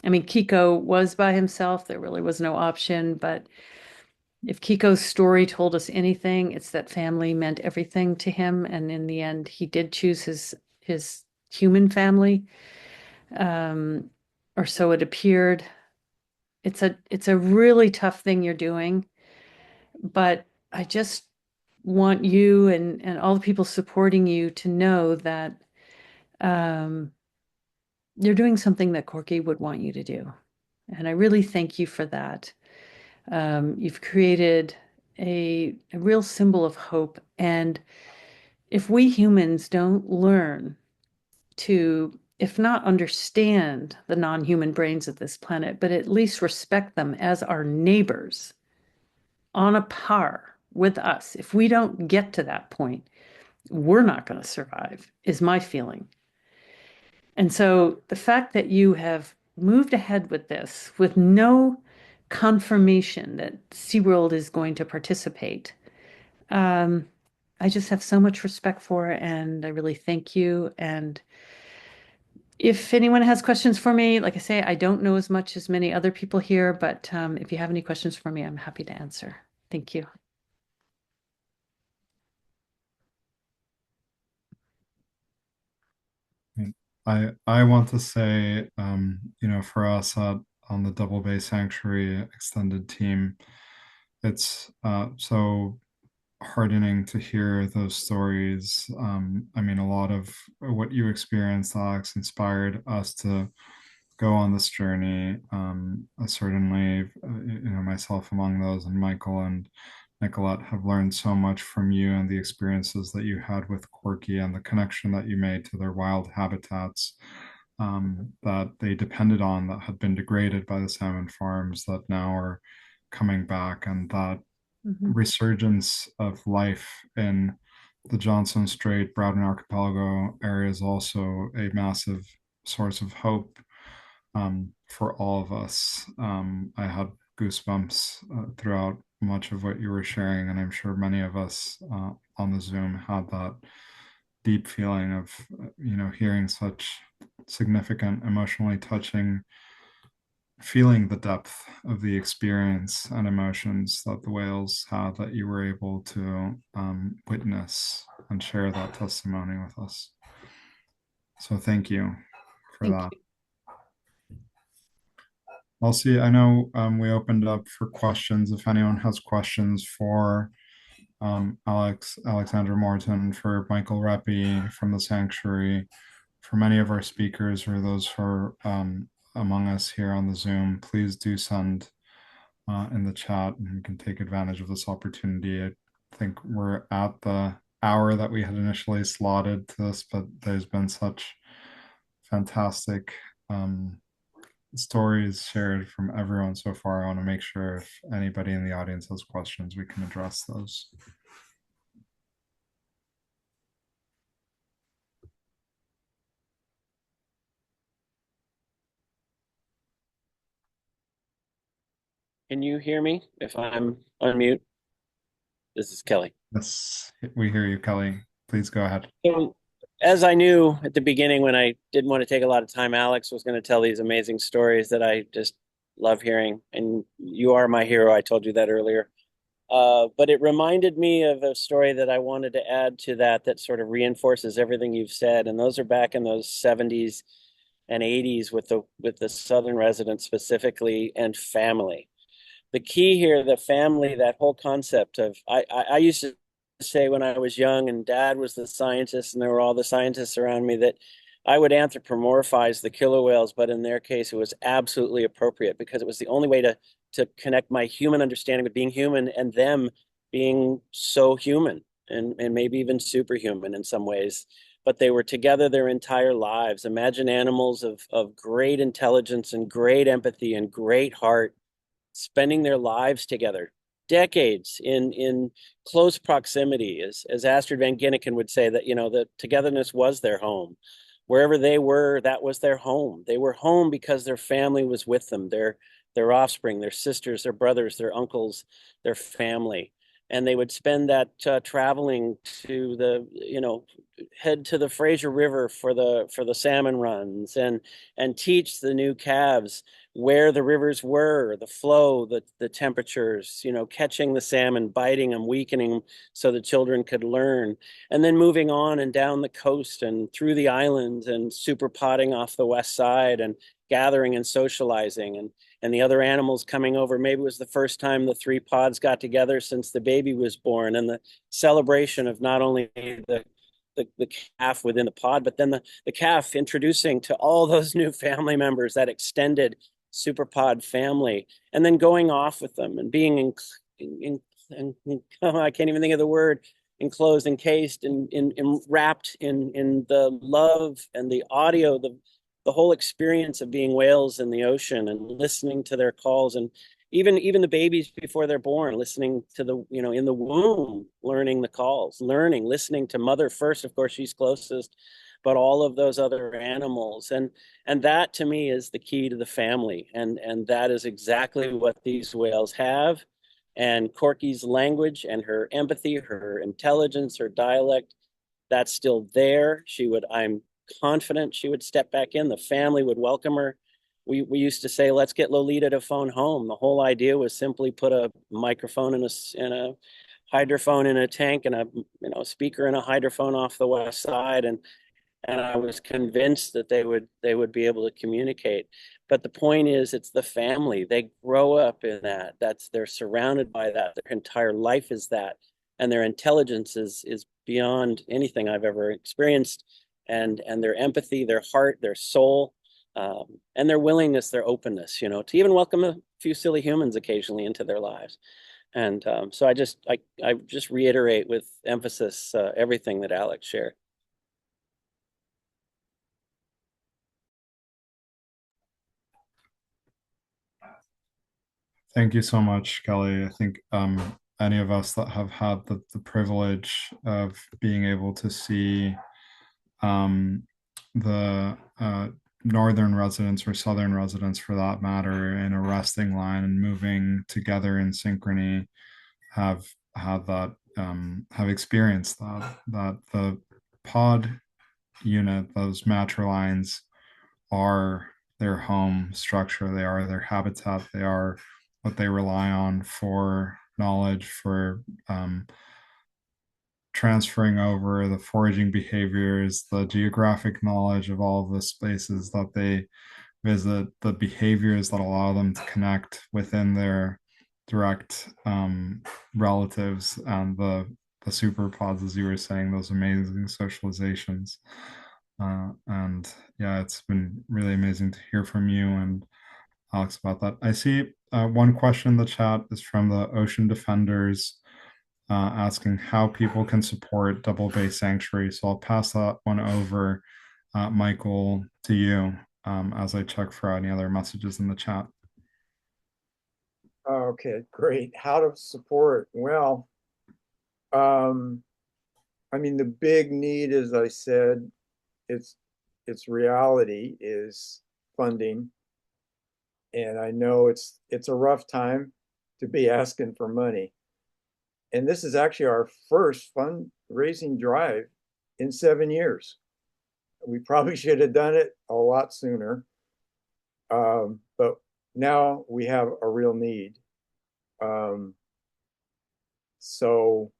I mean, Kiko was by himself. There really was no option. But if Kiko's story told us anything, it's that family meant everything to him. And in the end, he did choose his human family, or so it appeared. It's a really tough thing you're doing. But I just want you and all the people supporting you to know that you're doing something that Corky would want you to do. And I really thank you for that. You've created a real symbol of hope. And if we humans don't learn to, if not understand the non-human brains of this planet, but at least respect them as our neighbors on a par with us, if we don't get to that point, we're not going to survive, is my feeling. And so the fact that you have moved ahead with this with no confirmation that SeaWorld is going to participate, I just have so much respect for it, and I really thank you. And if anyone has questions for me, like I say, I don't know as much as many other people here, but if you have any questions for me, I'm happy to answer. Thank you. I want to say, for us on the Double Bay Sanctuary extended team, it's so heartening to hear those stories. I mean, a lot of what you experienced, Alex, inspired us to go on this journey. Certainly, myself among those, and Michael and Nicolette have learned so much from you and the experiences that you had with Corky and the connection that you made to their wild habitats that they depended on, that had been degraded by the salmon farms, that now are coming back, and that resurgence of life in the Johnstone Strait, Broughton Archipelago area is also a massive source of hope for all of us. I had goosebumps throughout much of what you were sharing, and I'm sure many of us on the Zoom had that deep feeling of, hearing such significant, emotionally touching, feeling the depth of the experience and emotions that the whales had, that you were able to witness and share that testimony with us. So thank you for that. Elsie, I know we opened up for questions. If anyone has questions for Alexandra Morton, for Michael Reppy from the Sanctuary, for many of our speakers or those who are among us here on the Zoom. Please do send in the chat, and we can take advantage of this opportunity. I think we're at the hour that we had initially slotted to this, but there's been such fantastic stories shared from everyone so far. I want to make sure if anybody in the audience has questions, we can address those. Can you hear me if I'm on mute? This is Kelley. Yes, we hear you, Kelley. Please go ahead. So, as I knew at the beginning when I didn't want to take a lot of time, Alex was going to tell these amazing stories that I just love hearing. And you are my hero. I told you that earlier. But it reminded me of a story that I wanted to add to that sort of reinforces everything you've said. And those are back in those 70s and 80s with the Southern residents specifically, and family. The key here, the family, that whole concept of I used to say when I was young and dad was the scientist and there were all the scientists around me, that I would anthropomorphize the killer whales, but in their case it was absolutely appropriate because it was the only way to connect my human understanding of being human and them being so human and maybe even superhuman in some ways. But they were together their entire lives. Imagine animals of great intelligence and great empathy and great heart spending their lives together, decades in close proximity. As Astrid Van Ginneken would say, that the togetherness was their home. Wherever they were, that was their home. They were home because their family was with them, their offspring, their sisters, their brothers, their uncles, their family. And they would spend that traveling to head to the Fraser River for the salmon runs and teach the new calves where the rivers were, the flow, the temperatures, catching the salmon, biting them, weakening them so the children could learn. And then moving on and down the coast and through the islands and super potting off the west side and gathering and socializing and the other animals coming over. Maybe it was the first time the three pods got together since the baby was born, and the celebration of not only the calf within the pod, but then the calf introducing to all those new family members, that extended super pod family, and then going off with them and being I can't even think of the word, enclosed, encased, wrapped in the love and the audio, the whole experience of being whales in the ocean and listening to their calls, and even the babies before they're born, listening to in the womb, learning the calls, listening to mother first. Of course, she's closest, but all of those other animals. And that to me is the key to the family. And that is exactly what these whales have. And Corky's language and her empathy, her intelligence, her dialect, that's still there. I'm confident she would step back in. The family would welcome her. We used to say, let's get Lolita to phone home. The whole idea was simply put a microphone in a hydrophone in a tank and a speaker and a hydrophone off the west side, and I was convinced that they would be able to communicate. But the point is, it's the family. They grow up in that. They're surrounded by that. Their entire life is that, and their intelligence is beyond anything I've ever experienced. And their empathy, their heart, their soul, and their willingness, their openness, to even welcome a few silly humans occasionally into their lives. And so I just reiterate with emphasis everything that Alex shared. Thank you so much, Kelley. I think any of us that have had the privilege of being able to see the northern residents, or southern residents for that matter, in a resting line and moving together in synchrony, have had that, have experienced that the pod unit, those matrilines, are their home structure. They are their habitat. They are what they rely on for knowledge, for transferring over the foraging behaviors, the geographic knowledge of all of the spaces that they visit, the behaviors that allow them to connect within their direct relatives and the super pods, as you were saying, those amazing socializations. And yeah, it's been really amazing to hear from you and Alex about that. I see one question in the chat is from the Ocean Defenders, asking how people can support Double Bay Sanctuary. So I'll pass that one over, Michael, to you, as I check for any other messages in the chat. Okay, great. How to support? Well, I mean, the big need, as I said, it's reality is funding. And I know it's a rough time to be asking for money. And this is actually our first fundraising drive in 7 years. We probably should have done it a lot sooner. But now we have a real need. So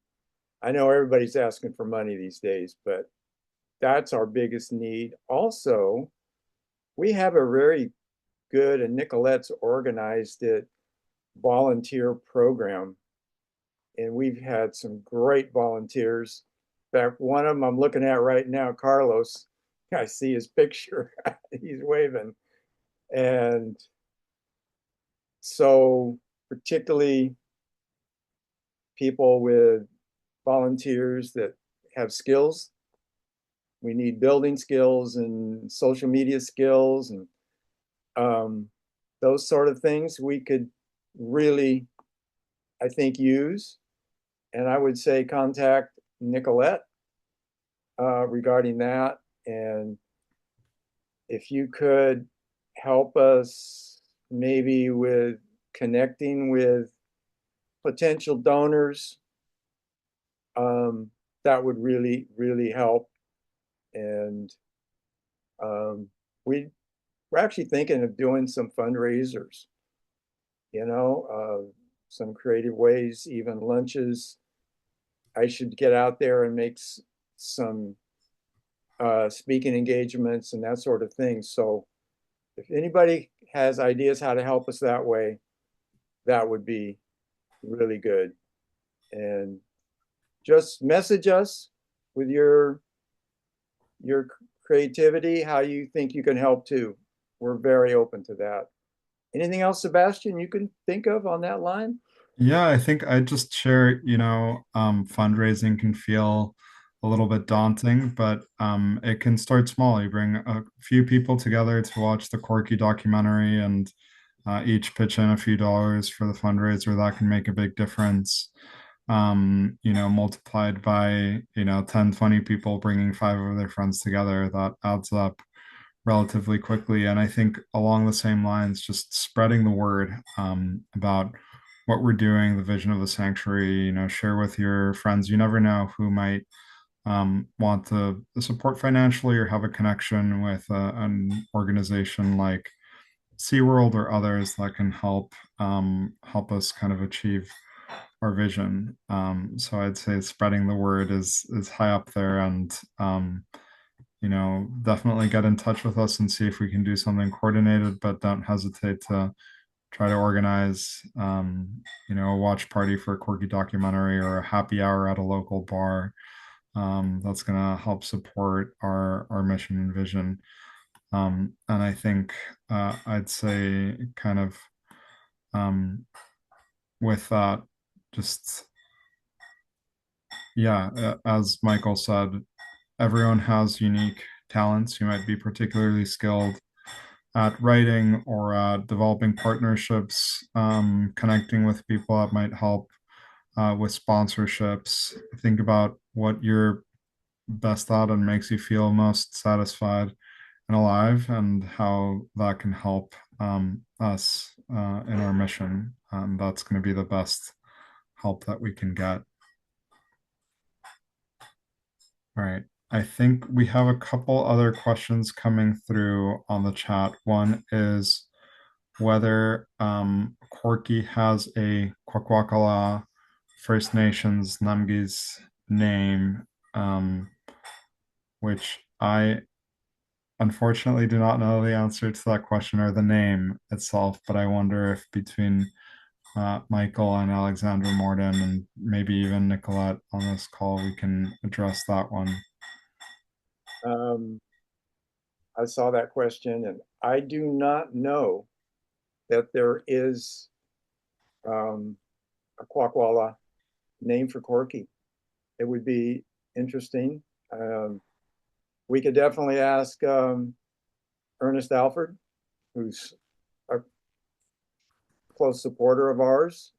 I know everybody's asking for money these days, but that's our biggest need. Also, we have a very good, and Nicolette's organized it, volunteer program. And we've had some great volunteers. In fact, one of them I'm looking at right now, Carlos, I see his picture. He's waving. And so particularly people with volunteers that have skills. We need building skills and social media skills and those sort of things we could really, I think, use. And I would say contact Nicolette regarding that. And if you could help us maybe with connecting with potential donors, that would really, really help. And we're actually thinking of doing some fundraisers, some creative ways, even lunches. I should get out there and make some speaking engagements and that sort of thing. So if anybody has ideas how to help us that way, that would be really good. And just message us with your creativity, how you think you can help too. We're very open to that. Anything else, Sebastian, you can think of on that line? Yeah, I think I just share, fundraising can feel a little bit daunting, but it can start small. You bring a few people together to watch the Corky documentary and each pitch in a few dollars for the fundraiser. That can make a big difference. Multiplied by, 10, 20 people bringing 5 of their friends together, that adds up relatively quickly. And I think along the same lines, just spreading the word about what we're doing, the vision of the sanctuary, share with your friends. You never know who might want to support financially or have a connection with an organization like SeaWorld or others that can help us kind of achieve our vision. So I'd say spreading the word is high up there, and definitely get in touch with us and see if we can do something coordinated, but don't hesitate to try to organize, a watch party for a Corky documentary or a happy hour at a local bar. That's going to help support our mission and vision. And I think I'd say kind of with that, just, yeah, as Michael said, everyone has unique talents. You might be particularly skilled at writing or at developing partnerships, connecting with people that might help with sponsorships. Think about what you're best at and makes you feel most satisfied and alive, and how that can help us in our mission. That's going to be the best help that we can get. All right. I think we have a couple other questions coming through on the chat. One is whether Corky has a Kwakwaka'wakw First Nations Namgis name, which I unfortunately do not know the answer to that question or the name itself, but I wonder if between Michael and Alexandra Morton, and maybe even Nicolette on this call, we can address that one. I saw that question, and I do not know that there is a Quakwalla name for Corky. It would be interesting. We could definitely ask Ernest Alford, who's a close supporter of ours.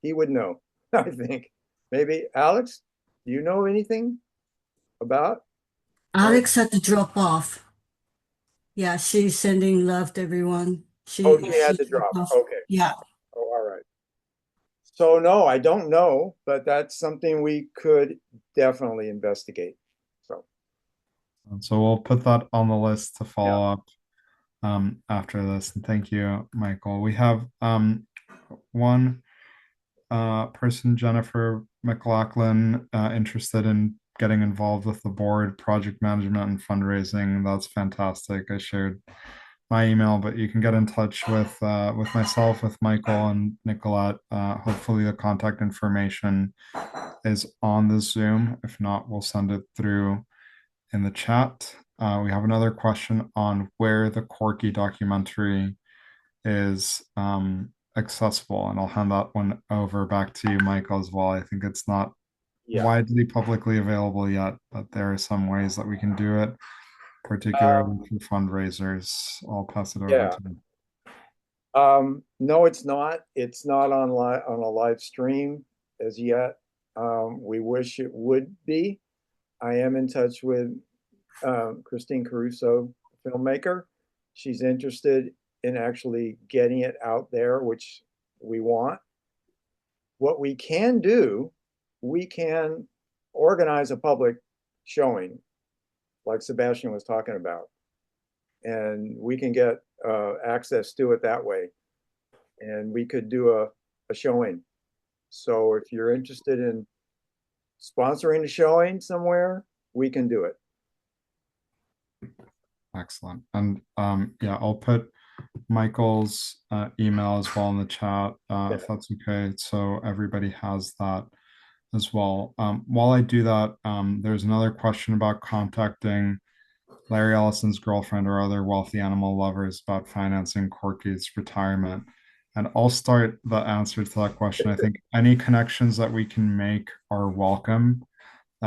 He would know, I think. Maybe Alex, do you know anything about? Alex had to drop off. Yeah, she's sending love to everyone. Oh, she had to dropped drop. off. Okay. Yeah. Oh, all right. So no, I don't know, but that's something we could definitely investigate. So we'll put that on the list to follow up after this. And thank you, Michael. We have one person, Jennifer McLaughlin, interested in getting involved with the board, project management, and fundraising. That's fantastic. I shared my email, but you can get in touch with myself, with Michael and Nicolette. Hopefully, the contact information is on the Zoom. If not, we'll send it through in the chat. We have another question on where the Corky documentary is accessible, and I'll hand that one over back to you, Michael, as well. I think it's not widely publicly available yet, but there are some ways that we can do it, particularly for fundraisers. I'll pass it over to you. No, it's not. It's not on a live stream as yet. We wish it would be. I am in touch with Christine Caruso, filmmaker. She's interested in actually getting it out there, which we want. What we can do, we can organize a public showing, like Sebastian was talking about, and we can get access to it that way. And we could do a showing. So if you're interested in sponsoring a showing somewhere, we can do it. Excellent. And yeah, I'll put Michael's email as well in the chat, if that's okay, so everybody has that as well. While I do that, there's another question about contacting Larry Ellison's girlfriend or other wealthy animal lovers about financing Corky's retirement. And I'll start the answer to that question. I think any connections that we can make are welcome.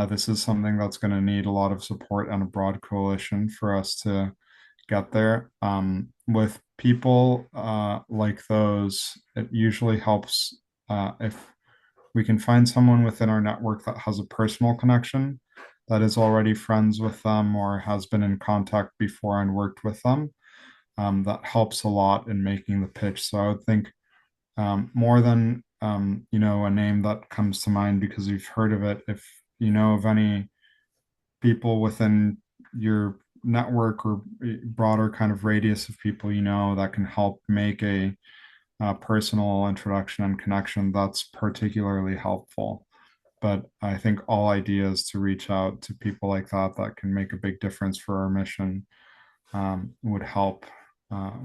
This is something that's going to need a lot of support and a broad coalition for us to get there. With people like those, it usually helps if we can find someone within our network that has a personal connection, that is already friends with them or has been in contact before and worked with them. That helps a lot in making the pitch. So I would think more than a name that comes to mind because you've heard of it, if you know of any people within your network or broader kind of radius of people that can help make a personal introduction and connection, that's particularly helpful. But I think all ideas to reach out to people like that can make a big difference for our mission would help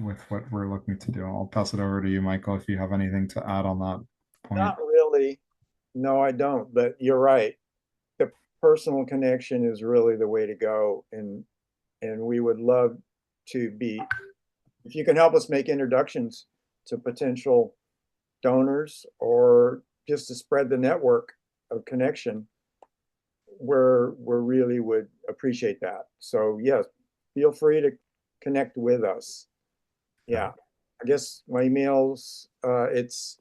with what we're looking to do. I'll pass it over to you, Michael, if you have anything to add on that point. Not really. No, I don't. But you're right. The personal connection is really the way to go, and we would love to be. If you can help us make introductions to potential donors or just to spread the network of connection, we really would appreciate that. So yes, feel free to connect with us. Yeah, I guess my emails, it's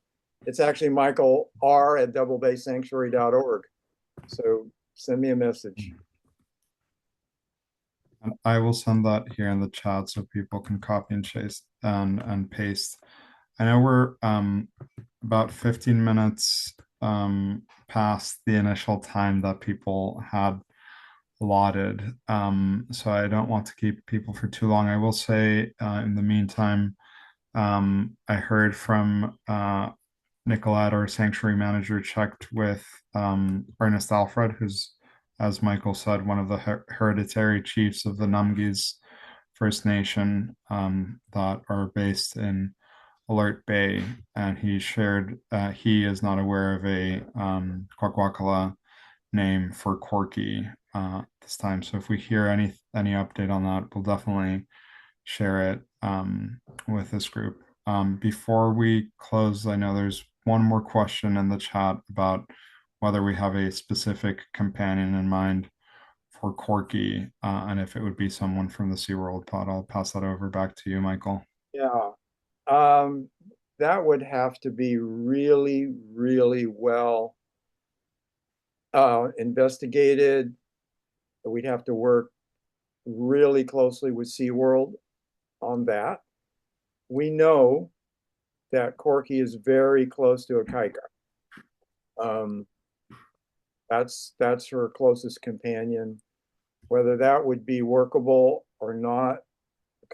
actually Michael R at doublebaysanctuary.org. So send me a message. And I will send that here in the chat so people can copy and paste and paste. I know we're about 15 minutes past the initial time that people had allotted. So I don't want to keep people for too long. I will say in the meantime, I heard from Nicolette, our sanctuary manager, checked with Ernest Alfred, who's, as Michael said, one of the hereditary chiefs of the Numgis First Nation that are based in Alert Bay, and he shared he is not aware of a Kwakwaka'la name for Corky this time. So if we hear any update on that, we'll definitely share it with this group. Before we close, I know there's one more question in the chat about whether we have a specific companion in mind for Corky, and if it would be someone from the SeaWorld pod. I'll pass that over back to you, Michael. Yeah. That would have to be really, really well investigated. We'd have to work really closely with SeaWorld on that. We know that Corky is very close to a kaika. That's her closest companion. Whether that would be workable or not,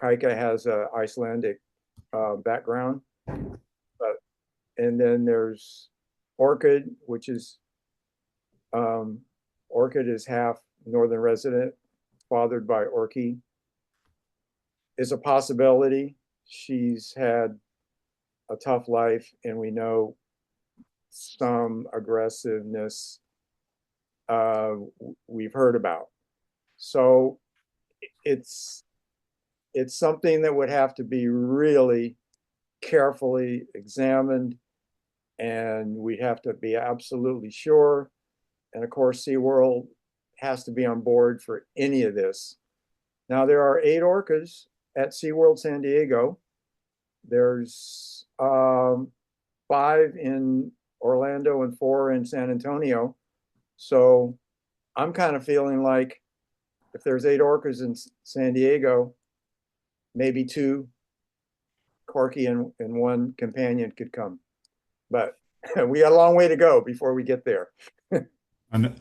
kaika has a Icelandic background, and then there's Orchid, which is Orchid is half northern resident, fathered by Orky. Is a possibility. She's had a tough life, and we know some aggressiveness we've heard about. So it's something that would have to be really carefully examined, and we'd have to be absolutely sure. And of course, SeaWorld has to be on board for any of this. Now, there are 8 orcas at SeaWorld San Diego. There's 5 in Orlando and 4 in San Antonio. So I'm kind of feeling like if there's 8 orcas in San Diego, maybe 2 Corky and 1 companion could come. But we got a long way to go before we get there. And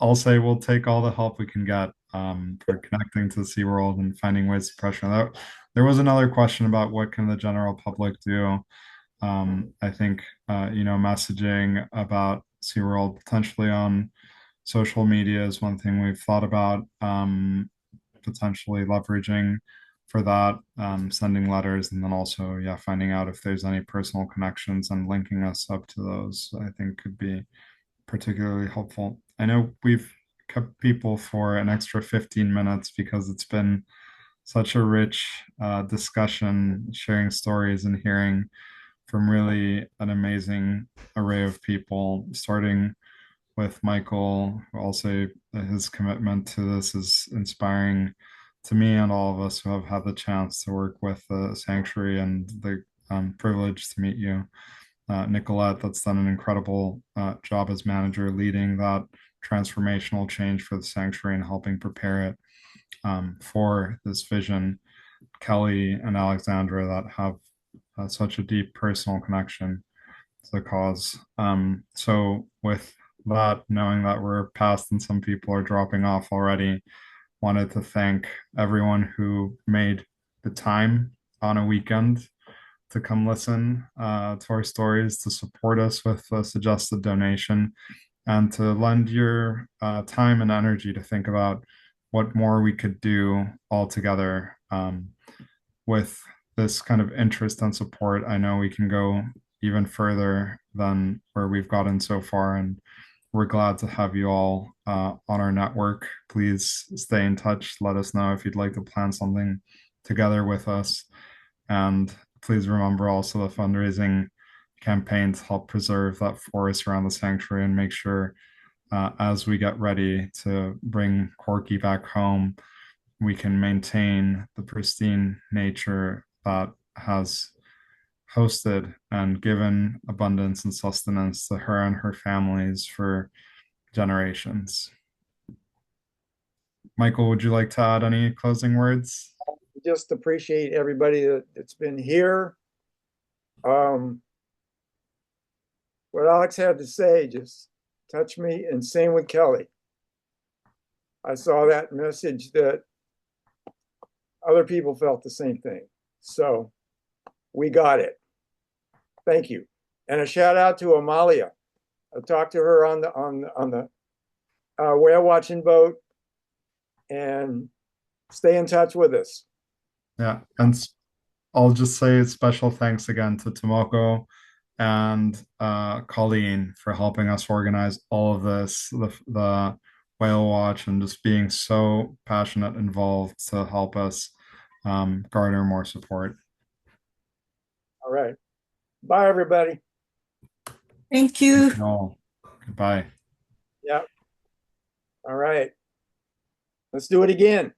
I'll say we'll take all the help we can get for connecting to SeaWorld and finding ways to pressure that. There was another question about what can the general public do. I think messaging about SeaWorld potentially on social media is one thing we've thought about potentially leveraging for that, sending letters, and then also finding out if there's any personal connections and linking us up to those, I think could be particularly helpful. I know we've kept people for an extra 15 minutes because it's been such a rich discussion, sharing stories and hearing from really an amazing array of people, starting with Michael, who also his commitment to this is inspiring to me and all of us who have had the chance to work with the sanctuary and the privilege to meet you. Nicolette, that's done an incredible job as manager, leading that transformational change for the sanctuary and helping prepare it for this vision. Kelley and Alexandra, that have such a deep personal connection to the cause. So with that, knowing that we're past and some people are dropping off already, wanted to thank everyone who made the time on a weekend to come listen to our stories, to support us with a suggested donation, and to lend your time and energy to think about what more we could do all together. With this kind of interest and support, I know we can go even further than where we've gotten so far, and we're glad to have you all on our network. Please stay in touch. Let us know if you'd like to plan something together with us. And please remember also the fundraising campaign to help preserve that forest around the sanctuary and make sure as we get ready to bring Corky back home, we can maintain the pristine nature that has hosted and given abundance and sustenance to her and her families for generations. Michael, would you like to add any closing words? Just appreciate everybody that's been here. What Alex had to say just touched me, and same with Kelley. I saw that message that other people felt the same thing. So we got it. Thank you. And a shout out to Amalia. I talked to her on the whale watching boat, and stay in touch with us. Yeah, and I'll just say special thanks again to Tomoko and Colleen for helping us organize all of this, the whale watch, and just being so passionate, involved to help us garner more support. All right. Bye, everybody. Thank you. No, goodbye. Yeah. All right. Let's do it again.